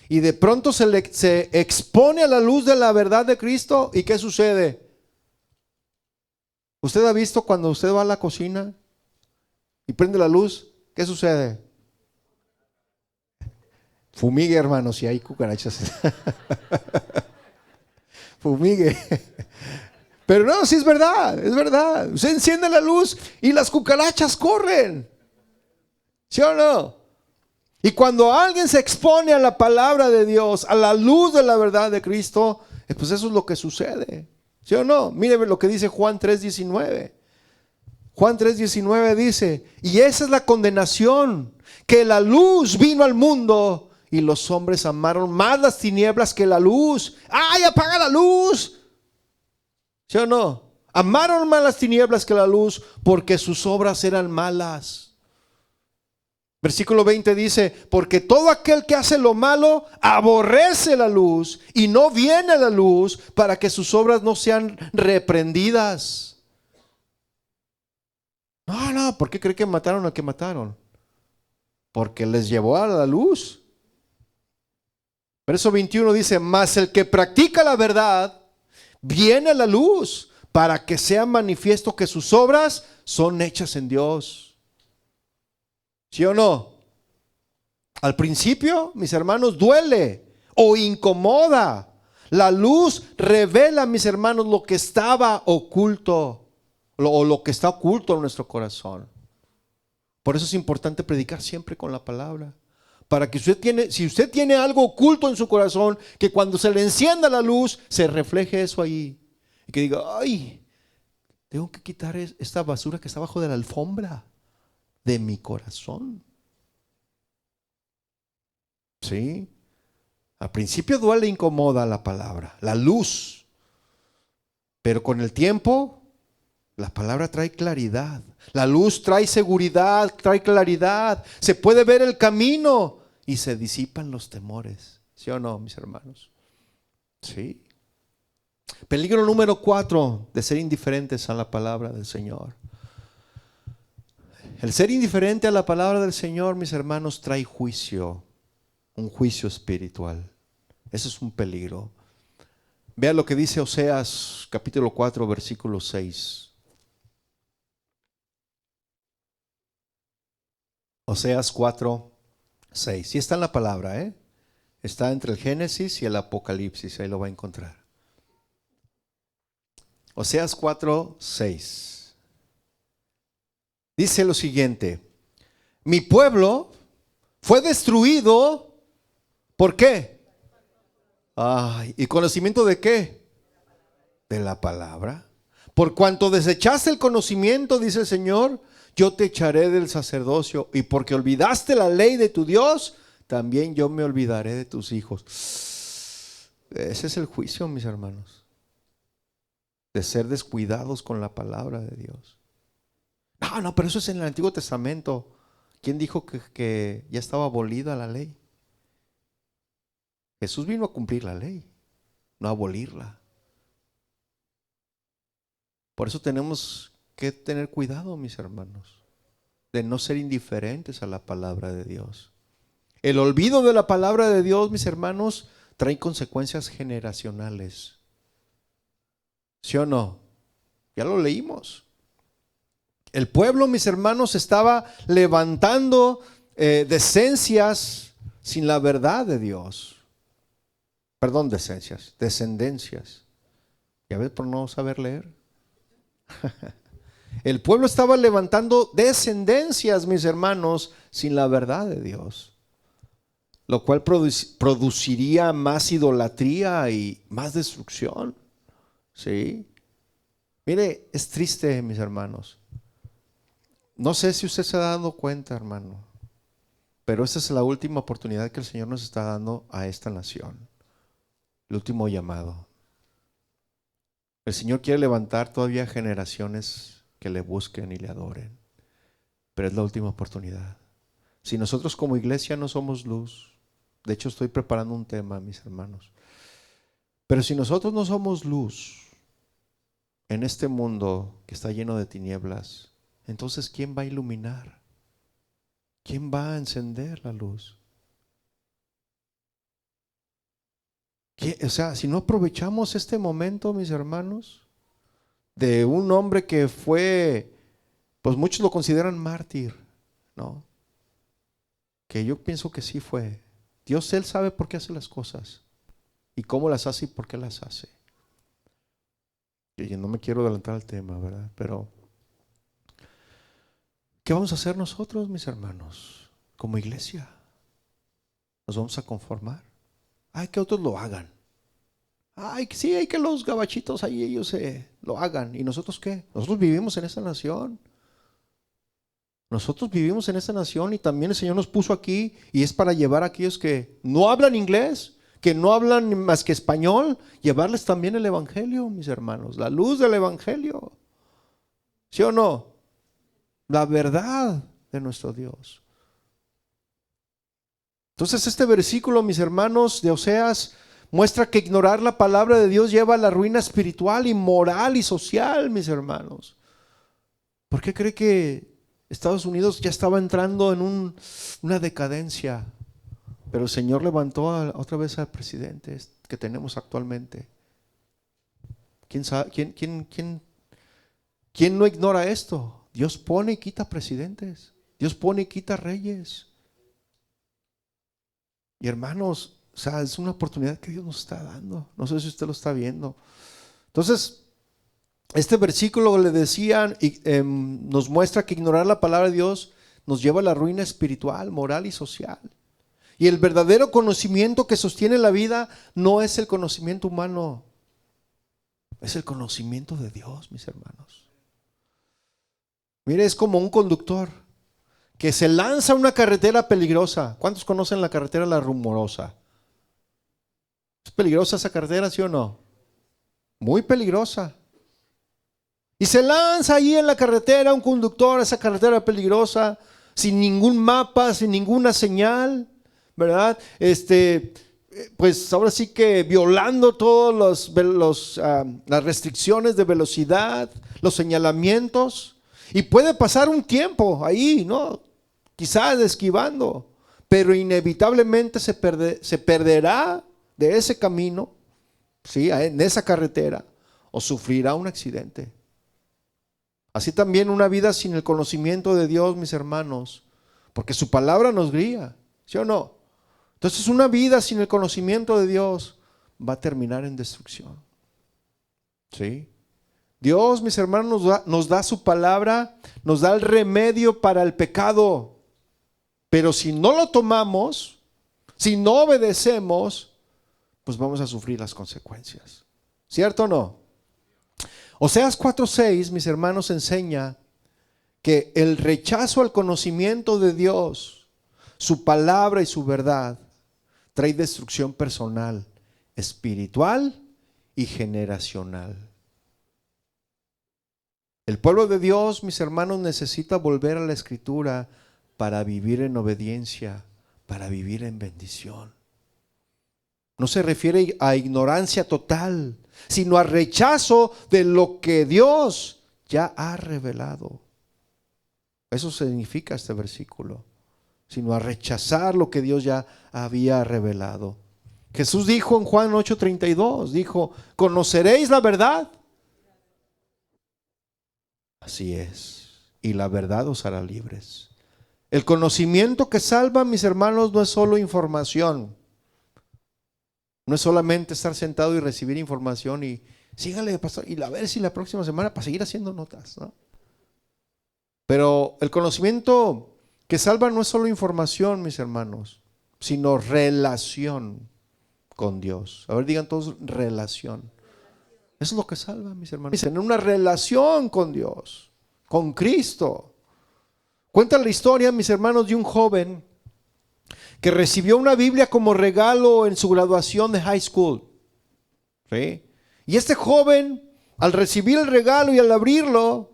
Y de pronto se expone a la luz de la verdad de Cristo. ¿Y qué sucede? ¿Usted ha visto cuando usted va a la cocina y prende la luz? ¿Qué sucede? Fumigue, hermano, si hay cucarachas. Fumigue. Pero no, sí es verdad, es verdad. Usted enciende la luz y las cucarachas corren. ¿Sí o no? Y cuando alguien se expone a la palabra de Dios, a la luz de la verdad de Cristo, pues eso es lo que sucede. ¿Sí o no? Mire lo que dice Juan 3:19. Juan 3:19 dice, y esa es la condenación, que la luz vino al mundo y los hombres amaron más las tinieblas que la luz. ¡Ay, apaga la luz! ¿Sí o no? Amaron más las tinieblas que la luz porque sus obras eran malas. Versículo 20 dice, porque todo aquel que hace lo malo aborrece la luz y no viene a la luz para que sus obras no sean reprendidas. No, ¿por qué cree que mataron al que mataron? Porque les llevó a la luz. Verso 21 dice, mas el que practica la verdad viene a la luz para que sea manifiesto que sus obras son hechas en Dios. ¿Sí o no? Al principio, mis hermanos, duele o incomoda. La luz revela, mis hermanos, lo que estaba oculto o lo que está oculto en nuestro corazón. Por eso es importante predicar siempre con la palabra. Para que si usted tiene algo oculto en su corazón, que cuando se le encienda la luz, se refleje eso ahí. Y que diga, ay, tengo que quitar esta basura que está abajo de la alfombra de mi corazón. ¿Sí? Al principio duele e incomoda la palabra, la luz. Pero con el tiempo, la palabra trae claridad. La luz trae seguridad, trae claridad. Se puede ver el camino y se disipan los temores. ¿Sí o no, mis hermanos? Sí. Peligro número 4 de ser indiferentes a la palabra del Señor. El ser indiferente a la palabra del Señor, mis hermanos, trae juicio, un juicio espiritual. Eso es un peligro. Vea lo que dice Oseas capítulo 4, versículo 6. Oseas 4, 6. Sí está en la palabra, ¿eh? Está entre el Génesis y el Apocalipsis, ahí lo va a encontrar. Oseas 4, 6. Dice lo siguiente: mi pueblo fue destruido, ¿por qué? Ay, ¿y conocimiento de qué? De la palabra. Por cuanto desechaste el conocimiento, dice el Señor, yo te echaré del sacerdocio, y porque olvidaste la ley de tu Dios, también yo me olvidaré de tus hijos. Ese es el juicio, mis hermanos, de ser descuidados con la palabra de Dios. No, pero eso es en el Antiguo Testamento. ¿Quién dijo que ya estaba abolida la ley? Jesús vino a cumplir la ley, no a abolirla. Por eso tenemos que tener cuidado, mis hermanos, de no ser indiferentes a la palabra de Dios. El olvido de la palabra de Dios, mis hermanos, trae consecuencias generacionales. ¿Sí o no? Ya lo leímos. El pueblo, mis hermanos, estaba levantando descendencias sin la verdad de Dios. Perdón, descendencias. ¿Ya ves por no saber leer? El pueblo estaba levantando descendencias, mis hermanos, sin la verdad de Dios, lo cual produciría más idolatría y más destrucción. ¿Sí? Mire, es triste, mis hermanos. No sé si usted se ha dado cuenta, hermano, pero esta es la última oportunidad que el Señor nos está dando a esta nación. El último llamado. El Señor quiere levantar todavía generaciones que le busquen y le adoren, pero es la última oportunidad. Si nosotros como iglesia no somos luz, de hecho estoy preparando un tema, mis hermanos, pero si nosotros no somos luz en este mundo que está lleno de tinieblas, entonces ¿quién va a iluminar? ¿Quién va a encender la luz? O sea, si no aprovechamos este momento, mis hermanos, de un hombre que fue, pues muchos lo consideran mártir, ¿no? Que yo pienso que sí fue. Dios, Él sabe por qué hace las cosas y cómo las hace y por qué las hace. Y no me quiero adelantar al tema, ¿verdad? Pero ¿qué vamos a hacer nosotros, mis hermanos, como iglesia? ¿Nos vamos a conformar? Ay, que otros lo hagan. Ay, sí, hay que los gabachitos ahí ellos lo hagan. ¿Y nosotros qué? Nosotros vivimos en esa nación. Nosotros vivimos en esta nación y también el Señor nos puso aquí y es para llevar a aquellos que no hablan inglés, que no hablan más que español, llevarles también el evangelio, mis hermanos, la luz del evangelio. ¿Sí o no? La verdad de nuestro Dios. Entonces este versículo, mis hermanos, de Oseas muestra que ignorar la palabra de Dios lleva a la ruina espiritual y moral y social, mis hermanos. ¿Por qué cree que Estados Unidos ya estaba entrando en una decadencia? Pero el Señor levantó otra vez al presidente que tenemos actualmente. ¿Quién sabe? ¿Quién no ignora esto? Dios pone y quita presidentes. Dios pone y quita reyes. Y hermanos, o sea, es una oportunidad que Dios nos está dando. No sé si usted lo está viendo. Entonces, este versículo le decían, nos muestra que ignorar la palabra de Dios nos lleva a la ruina espiritual, moral y social. Y el verdadero conocimiento que sostiene la vida no es el conocimiento humano, es el conocimiento de Dios, mis hermanos. Mire, es como un conductor que se lanza a una carretera peligrosa. ¿Cuántos conocen la carretera La Rumorosa? ¿Es peligrosa esa carretera, sí o no? Muy peligrosa. Y se lanza ahí en la carretera un conductor a esa carretera peligrosa, sin ningún mapa, sin ninguna señal, ¿verdad? Pues ahora sí que violando todas las restricciones de velocidad, los señalamientos. Y puede pasar un tiempo ahí, ¿no? Quizás esquivando, pero inevitablemente se perderá de ese camino, ¿sí? En esa carretera, o sufrirá un accidente. Así también una vida sin el conocimiento de Dios, mis hermanos, porque su palabra nos guía, ¿sí o no? Entonces una vida sin el conocimiento de Dios va a terminar en destrucción. ¿Sí? Dios, mis hermanos, nos da su palabra, nos da el remedio para el pecado. Pero si no lo tomamos, si no obedecemos, pues vamos a sufrir las consecuencias. ¿Cierto o no? Oseas 4:6, mis hermanos, enseña que el rechazo al conocimiento de Dios, su palabra y su verdad, trae destrucción personal, espiritual y generacional. El pueblo de Dios, mis hermanos, necesita volver a la Escritura para vivir en obediencia, para vivir en bendición. No se refiere a ignorancia total, sino a rechazo de lo que Dios ya ha revelado. Eso significa este versículo, sino a rechazar lo que Dios ya había revelado. Jesús dijo en Juan 8:32, dijo, ¿conoceréis la verdad? Así es, y la verdad os hará libres. El conocimiento que salva, mis hermanos, no es solo información. No es solamente estar sentado y recibir información y sígale, pastor, y a ver si la próxima semana para seguir haciendo notas, ¿no? Pero el conocimiento que salva no es solo información, mis hermanos, sino relación con Dios. A ver, digan todos relación. Eso es lo que salva, mis hermanos. Dicen, una relación con Dios, con Cristo. Cuenta la historia, mis hermanos, de un joven que recibió una Biblia como regalo en su graduación de high school. ¿Sí? Y este joven, al recibir el regalo y al abrirlo,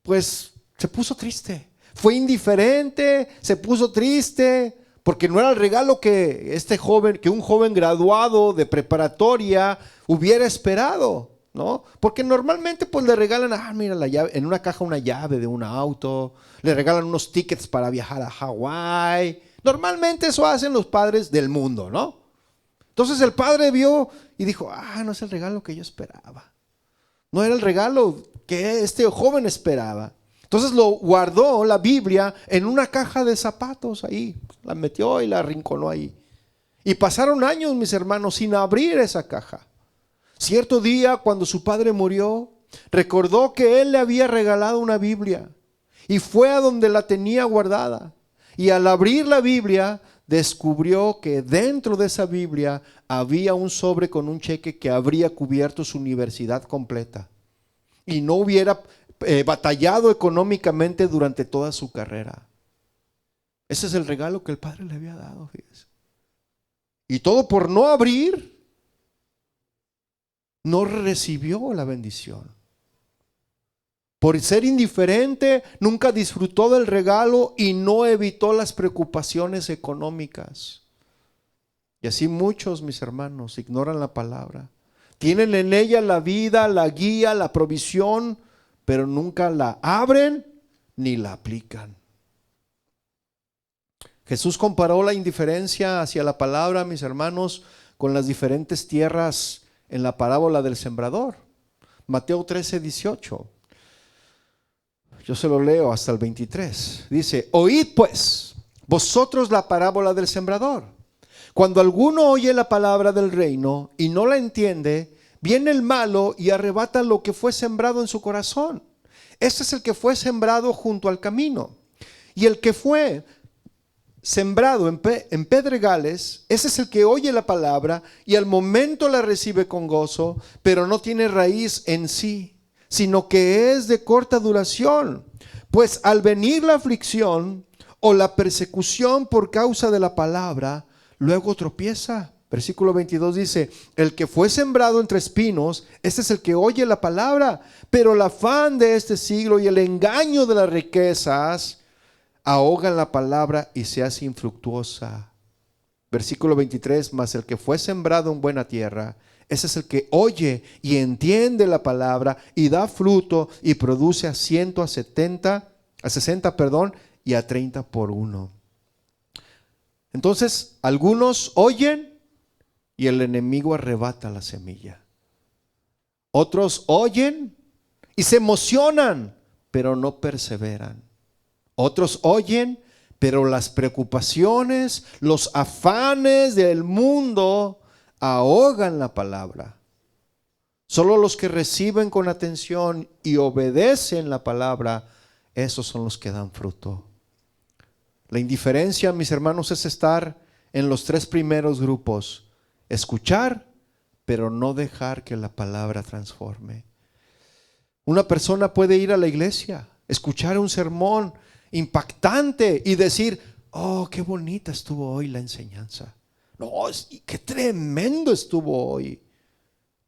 pues se puso triste. Fue indiferente, se puso triste, porque no era el regalo que un joven graduado de preparatoria hubiera esperado, ¿no? Porque normalmente pues le regalan, mira la llave, en una caja una llave de un auto, le regalan unos tickets para viajar a Hawái. Normalmente eso hacen los padres del mundo, ¿no? Entonces el padre vio y dijo, no es el regalo que yo esperaba. No era el regalo que este joven esperaba. Entonces lo guardó la Biblia en una caja de zapatos ahí. La metió y la arrinconó ahí. Y pasaron años, mis hermanos, sin abrir esa caja. Cierto día, cuando su padre murió, recordó que él le había regalado una Biblia. Y fue a donde la tenía guardada. Y al abrir la Biblia, descubrió que dentro de esa Biblia había un sobre con un cheque que habría cubierto su universidad completa. Y no hubiera batallado económicamente durante toda su carrera. Ese es el regalo que el padre le había dado, fíjese. Y todo por no abrir, no recibió la bendición. Por ser indiferente, nunca disfrutó del regalo y no evitó las preocupaciones económicas. Y así muchos, mis hermanos, ignoran la palabra. Tienen en ella la vida, la guía, la provisión, pero nunca la abren ni la aplican. Jesús comparó la indiferencia hacia la palabra, mis hermanos, con las diferentes tierras en la parábola del sembrador. Mateo 13:18. Yo se lo leo hasta el 23. Dice, oíd pues vosotros la parábola del sembrador. Cuando alguno oye la palabra del reino y no la entiende, viene el malo y arrebata lo que fue sembrado en su corazón. Este es el que fue sembrado junto al camino. Y el que fue sembrado en pedregales, ese es el que oye la palabra y al momento la recibe con gozo, pero no tiene raíz en sí, sino que es de corta duración. Pues al venir la aflicción o la persecución por causa de la palabra, luego tropieza. Versículo 22 dice, el que fue sembrado entre espinos, este es el que oye la palabra, pero el afán de este siglo y el engaño de las riquezas ahogan la palabra y se hace infructuosa. Versículo 23, mas el que fue sembrado en buena tierra, ese es el que oye y entiende la palabra y da fruto y produce a 100, a 70, a 60, y a 30 por uno. Entonces, algunos oyen y el enemigo arrebata la semilla. Otros oyen y se emocionan, pero no perseveran. Otros oyen, pero las preocupaciones, los afanes del mundo ahogan la palabra. Solo los que reciben con atención y obedecen la palabra, esos son los que dan fruto. La indiferencia, mis hermanos, es estar en los tres primeros grupos. Escuchar, pero no dejar que la palabra transforme. Una persona puede ir a la iglesia, escuchar un sermón impactante y decir, oh, qué bonita estuvo hoy la enseñanza. No, qué tremendo estuvo hoy.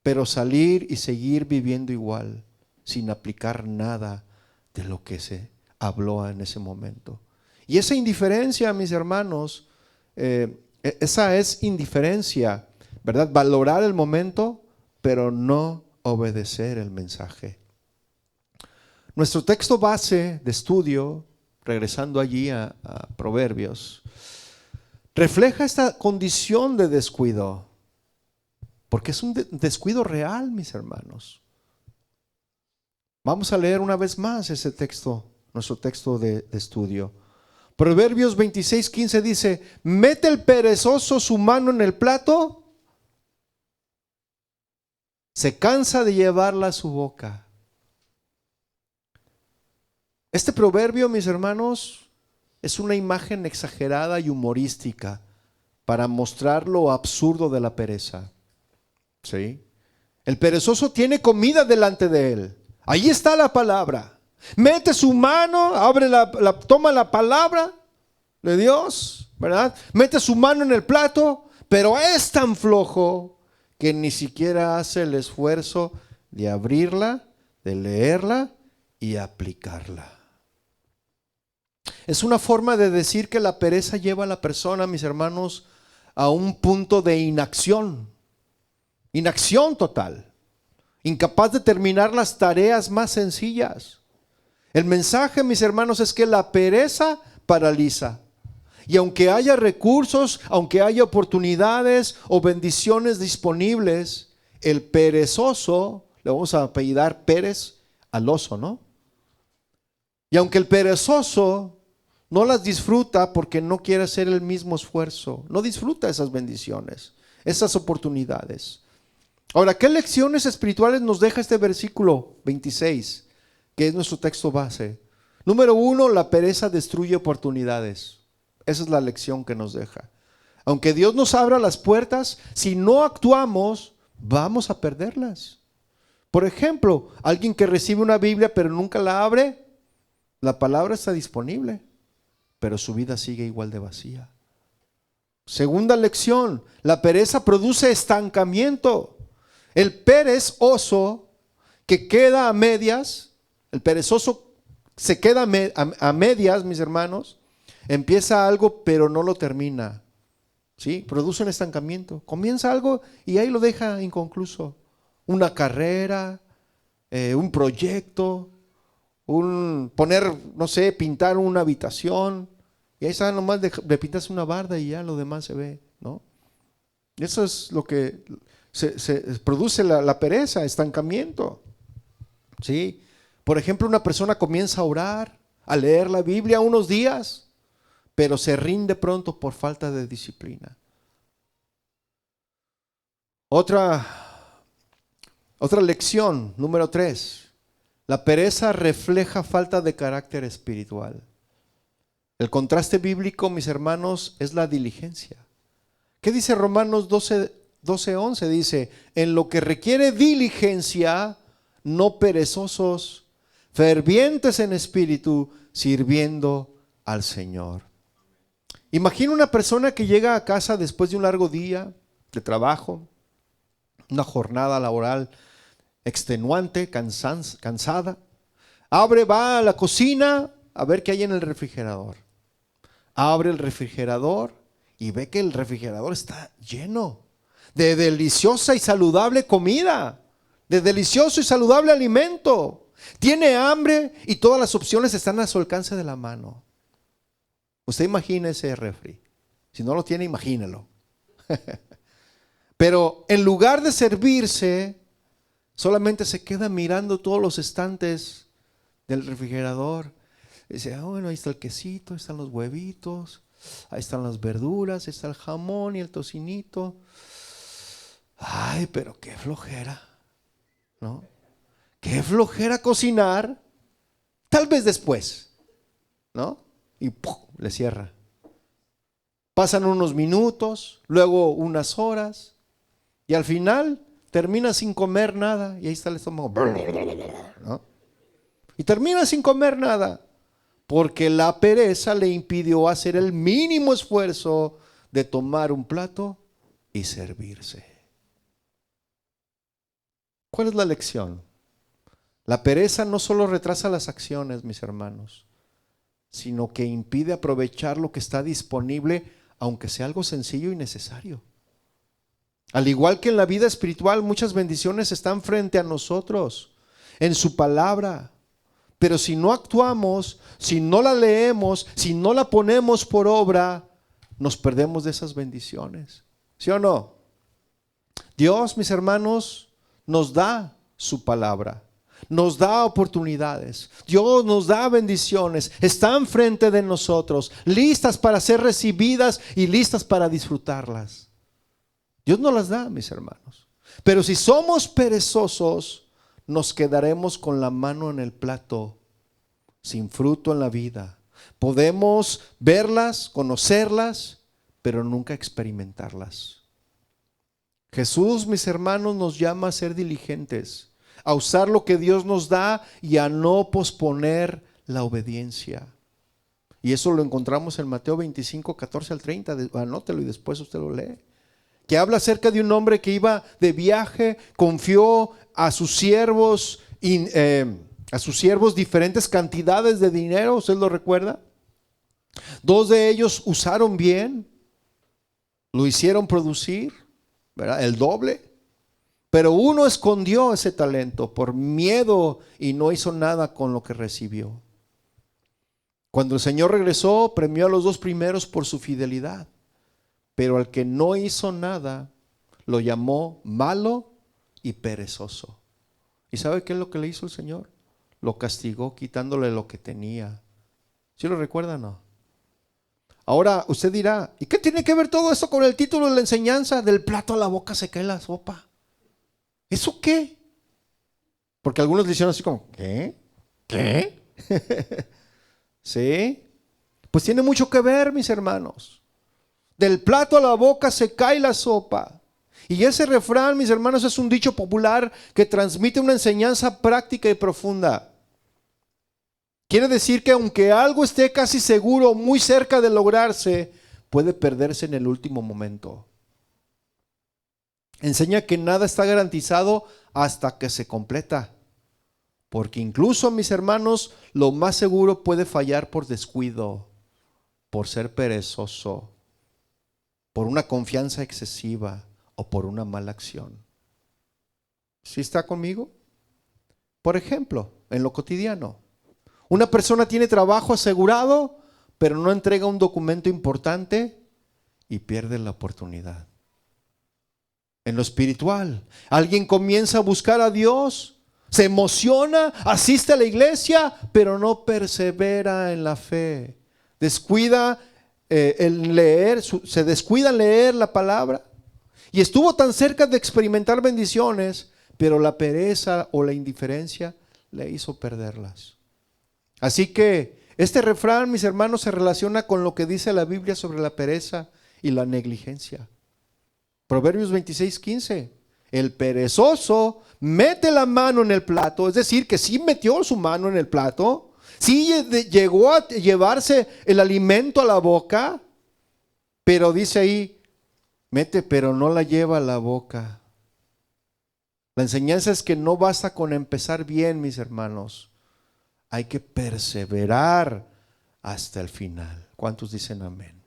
Pero salir y seguir viviendo igual, sin aplicar nada de lo que se habló en ese momento. Y esa indiferencia, mis hermanos, esa es indiferencia, ¿verdad? Valorar el momento, pero no obedecer el mensaje. Nuestro texto base de estudio, regresando allí a Proverbios, refleja esta condición de descuido, porque es un descuido real, mis hermanos. Vamos a leer una vez más ese texto, nuestro texto de estudio. Proverbios 26:15 dice, ¿mete el perezoso su mano en el plato? Se cansa de llevarla a su boca. Este proverbio, mis hermanos, es una imagen exagerada y humorística para mostrar lo absurdo de la pereza. ¿Sí? El perezoso tiene comida delante de él. Ahí está la palabra. Mete su mano, abre toma la palabra de Dios, ¿verdad? Mete su mano en el plato, pero es tan flojo que ni siquiera hace el esfuerzo de abrirla, de leerla y aplicarla. Es una forma de decir que la pereza lleva a la persona, mis hermanos, a un punto de inacción total, incapaz de terminar las tareas más sencillas. El mensaje, mis hermanos, es que la pereza paraliza. Y aunque haya recursos, aunque haya oportunidades o bendiciones disponibles, el perezoso, le vamos a apellidar Pérez al oso, ¿no? Y aunque el perezoso no las disfruta porque no quiere hacer el mismo esfuerzo, no disfruta esas bendiciones, esas oportunidades. Ahora, ¿qué lecciones espirituales nos deja este versículo 26, que es nuestro texto base? Número 1, la pereza destruye oportunidades. Esa es la lección que nos deja. Aunque Dios nos abra las puertas, si no actuamos, vamos a perderlas. Por ejemplo, alguien que recibe una Biblia pero nunca la abre, la palabra está disponible, pero su vida sigue igual de vacía. Segunda lección, la pereza produce estancamiento. El perezoso que queda a medias, el perezoso se queda a medias, mis hermanos, empieza algo pero no lo termina, ¿sí? Produce un estancamiento. Comienza algo y ahí lo deja inconcluso. Una carrera, un proyecto, pintar una habitación, y ahí está nomás de pintarse una barda y ya lo demás se ve, ¿no? Eso es lo que se produce la pereza, estancamiento, ¿sí? Por ejemplo, una persona comienza a orar, a leer la Biblia unos días, pero se rinde pronto por falta de disciplina. Otra lección, número 3. La pereza refleja falta de carácter espiritual. El contraste bíblico, mis hermanos, es la diligencia. ¿Qué dice Romanos 12:11? Dice, en lo que requiere diligencia, no perezosos, fervientes en espíritu, sirviendo al Señor. Imagina una persona que llega a casa después de un largo día de trabajo, una jornada laboral extenuante, cansada. Va a la cocina a ver qué hay en el refrigerador. Abre el refrigerador y ve que el refrigerador está lleno de deliciosa y saludable comida, de delicioso y saludable alimento. Tiene hambre y todas las opciones están a su alcance de la mano. Usted imagine ese refri. Si no lo tiene, imagínelo. Pero en lugar de servirse, solamente se queda mirando todos los estantes del refrigerador. Dice, bueno, ahí está el quesito, ahí están los huevitos, ahí están las verduras, ahí está el jamón y el tocinito. Ay, pero qué flojera, ¿no? Qué flojera cocinar. Tal vez después, ¿no? Y ¡pum!, le cierra. Pasan unos minutos, luego unas horas, y al final termina sin comer nada, y ahí está el estómago, ¿no? Y termina sin comer nada, porque la pereza le impidió hacer el mínimo esfuerzo de tomar un plato y servirse. ¿Cuál es la lección? La pereza no solo retrasa las acciones, mis hermanos, sino que impide aprovechar lo que está disponible, aunque sea algo sencillo y necesario. Al igual que en la vida espiritual, muchas bendiciones están frente a nosotros, en su palabra. Pero si no actuamos, si no la leemos, si no la ponemos por obra, nos perdemos de esas bendiciones. ¿Sí o no? Dios, mis hermanos, nos da su palabra, nos da oportunidades. Dios nos da bendiciones, están frente de nosotros, listas para ser recibidas y listas para disfrutarlas. Dios nos las da, mis hermanos. Pero si somos perezosos, nos quedaremos con la mano en el plato sin fruto en la vida. Podemos verlas, conocerlas, pero nunca experimentarlas. Jesús, mis hermanos, nos llama a ser diligentes, a usar lo que Dios nos da y a no posponer la obediencia. Y eso lo encontramos en Mateo 25, 14 al 30. Anótelo y después usted lo lee. Que habla acerca de un hombre que iba de viaje, confió a sus siervos diferentes cantidades de dinero. ¿Usted lo recuerda? 2 de ellos usaron bien, lo hicieron producir, ¿verdad? El doble. Pero uno escondió ese talento por miedo y no hizo nada con lo que recibió. Cuando el Señor regresó, premió a los 2 primeros por su fidelidad. Pero al que no hizo nada, lo llamó malo y perezoso. ¿Y sabe qué es lo que le hizo el Señor? Lo castigó quitándole lo que tenía. ¿Sí lo recuerda o no? Ahora usted dirá, ¿y qué tiene que ver todo esto con el título de la enseñanza? Del plato a la boca se cae la sopa. ¿Eso qué? Porque algunos le hicieron así como, ¿qué? ¿Qué? ¿Sí? Pues tiene mucho que ver, mis hermanos. Del plato a la boca se cae la sopa. Y ese refrán, mis hermanos, es un dicho popular que transmite una enseñanza práctica y profunda. Quiere decir que aunque algo esté casi seguro, muy cerca de lograrse, puede perderse en el último momento. Enseña que nada está garantizado hasta que se completa. Porque incluso, mis hermanos, lo más seguro puede fallar por descuido, por ser perezoso, por una confianza excesiva o por una mala acción. ¿Sí está conmigo? Por ejemplo, en lo cotidiano, una persona tiene trabajo asegurado, pero no entrega un documento importante y pierde la oportunidad. En lo espiritual, alguien comienza a buscar a Dios, se emociona, asiste a la iglesia, pero no persevera en la fe. Descuida en leer, se descuida en leer la palabra. Y estuvo tan cerca de experimentar bendiciones, pero la pereza o la indiferencia le hizo perderlas. Así que este refrán, mis hermanos, se relaciona con lo que dice la Biblia sobre la pereza y la negligencia. Proverbios 26:15. El perezoso mete la mano en el plato, es decir, que sí metió su mano en el plato, sí llegó a llevarse el alimento a la boca, pero dice ahí, mete, pero no la lleva a la boca. La enseñanza es que no basta con empezar bien, mis hermanos. Hay que perseverar hasta el final. ¿Cuántos dicen amén?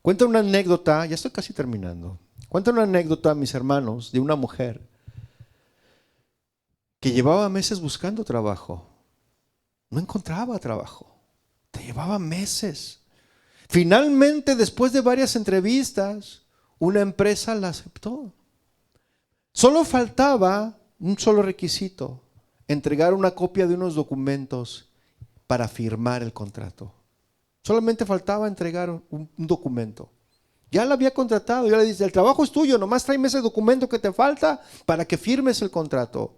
Cuenta una anécdota, ya estoy casi terminando. Cuenta una anécdota, mis hermanos, de una mujer que llevaba meses buscando trabajo. No encontraba trabajo. Te llevaba meses. Finalmente, después de varias entrevistas, una empresa la aceptó. Solo faltaba un solo requisito: entregar una copia de unos documentos para firmar el contrato. Solamente faltaba entregar un documento. Ya la había contratado, ya le dice, el trabajo es tuyo, nomás tráeme ese documento que te falta para que firmes el contrato.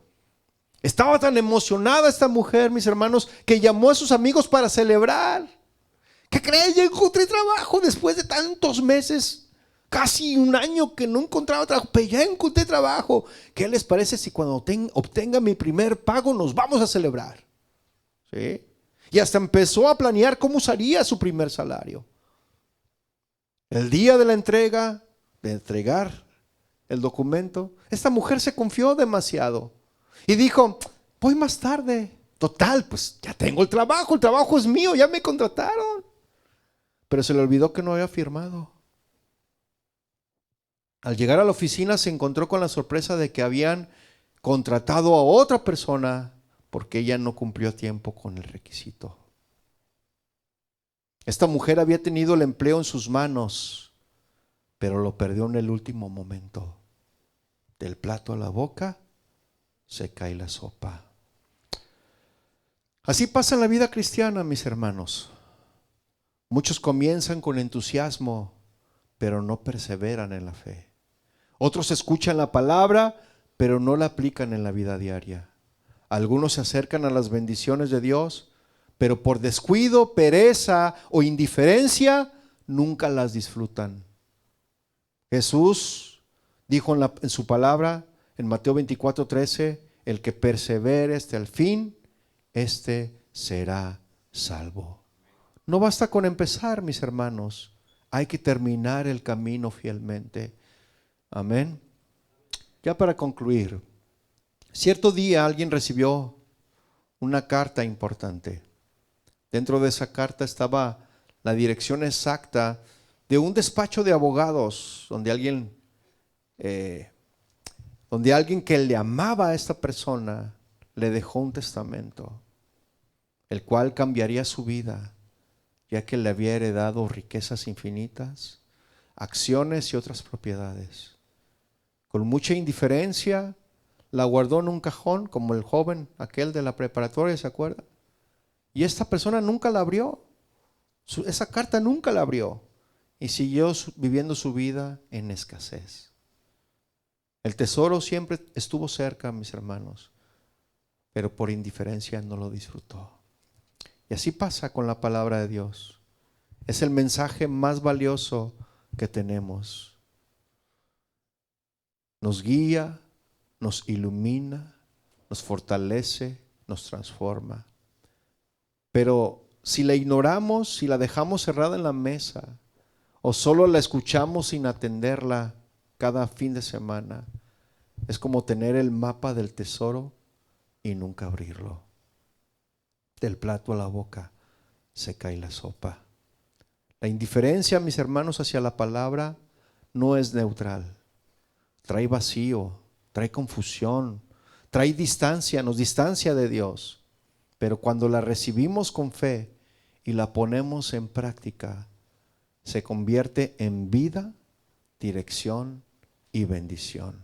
Estaba tan emocionada esta mujer, mis hermanos, que llamó a sus amigos para celebrar. ¿Qué creen? Ya encontré trabajo después de tantos meses, casi un año que no encontraba trabajo, pero ya encontré trabajo. ¿Qué les parece si cuando obtenga mi primer pago nos vamos a celebrar? ¿Sí? Y hasta empezó a planear cómo usaría su primer salario. El día de la entrega, de entregar el documento, esta mujer se confió demasiado y dijo, voy más tarde. Total, pues ya tengo el trabajo es mío, ya me contrataron. Pero se le olvidó que no había firmado. Al llegar a la oficina se encontró con la sorpresa de que habían contratado a otra persona porque ella no cumplió a tiempo con el requisito. Esta mujer había tenido el empleo en sus manos, pero lo perdió en el último momento. Del plato a la boca se cae la sopa. Así pasa en la vida cristiana, mis hermanos. Muchos comienzan con entusiasmo, pero no perseveran en la fe. Otros escuchan la palabra, pero no la aplican en la vida diaria. Algunos se acercan a las bendiciones de Dios, pero por descuido, pereza o indiferencia, nunca las disfrutan. Jesús dijo en su palabra, en Mateo 24:13, el que persevere hasta el fin, este será salvo. No basta con empezar, mis hermanos, hay que terminar el camino fielmente. Amén. Ya para concluir, cierto día alguien recibió una carta importante. Dentro de esa carta estaba la dirección exacta de un despacho de abogados donde alguien que le amaba a esta persona le dejó un testamento, el cual cambiaría su vida, ya que le había heredado riquezas infinitas, acciones y otras propiedades. Con mucha indiferencia la guardó en un cajón, como el joven aquel de la preparatoria, ¿se acuerda? Y esta persona nunca la abrió. Esa carta nunca la abrió y siguió viviendo su vida en escasez. El tesoro siempre estuvo cerca, mis hermanos, pero por indiferencia no lo disfrutó. Y así pasa con la palabra de Dios. Es el mensaje más valioso que tenemos. Nos guía, nos ilumina, nos fortalece, nos transforma. Pero si la ignoramos, si la dejamos cerrada en la mesa, o solo la escuchamos sin atenderla cada fin de semana, es como tener el mapa del tesoro y nunca abrirlo. Del plato a la boca se cae la sopa. La indiferencia, mis hermanos, hacia la palabra no es neutral. Trae vacío, trae confusión, trae distancia, nos distancia de Dios. Pero cuando la recibimos con fe y la ponemos en práctica, se convierte en vida, dirección y bendición.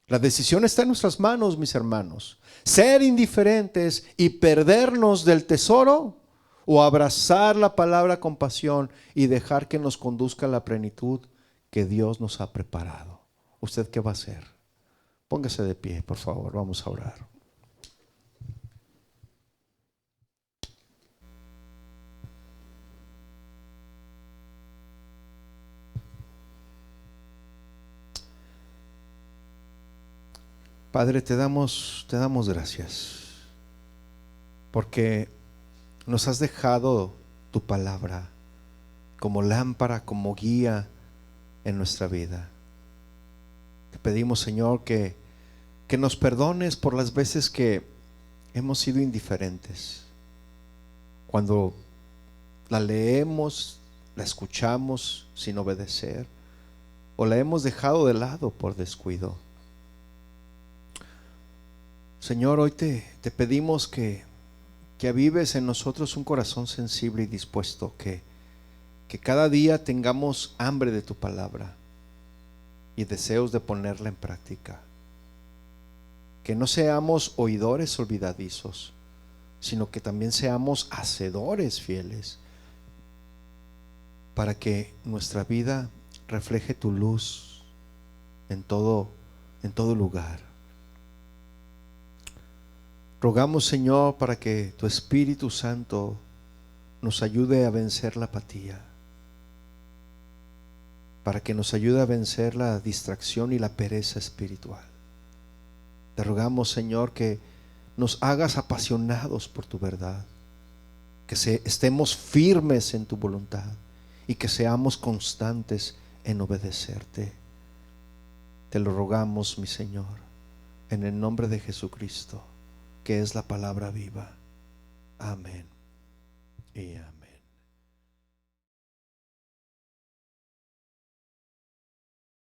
La decisión está en nuestras manos, mis hermanos. Ser indiferentes y perdernos del tesoro, o abrazar la palabra con pasión y dejar que nos conduzca a la plenitud que Dios nos ha preparado. ¿Usted qué va a hacer? Póngase de pie, por favor, vamos a orar. Padre, te damos gracias porque nos has dejado tu palabra como lámpara, como guía en nuestra vida. Te pedimos, Señor, que nos perdones por las veces que hemos sido indiferentes. Cuando la leemos, la escuchamos sin obedecer, o la hemos dejado de lado por descuido. Señor, hoy te pedimos que avives en nosotros un corazón sensible y dispuesto, que cada día tengamos hambre de tu palabra y deseos de ponerla en práctica. Que no seamos oidores olvidadizos, sino que también seamos hacedores fieles, para que nuestra vida refleje tu luz en todo lugar. Rogamos, Señor, para que tu Espíritu Santo nos ayude a vencer la apatía, para que nos ayude a vencer la distracción y la pereza espiritual. Te rogamos, Señor, que nos hagas apasionados por tu verdad, que estemos firmes en tu voluntad y que seamos constantes en obedecerte. Te lo rogamos, mi Señor, en el nombre de Jesucristo, que es la palabra viva. Amén y amén.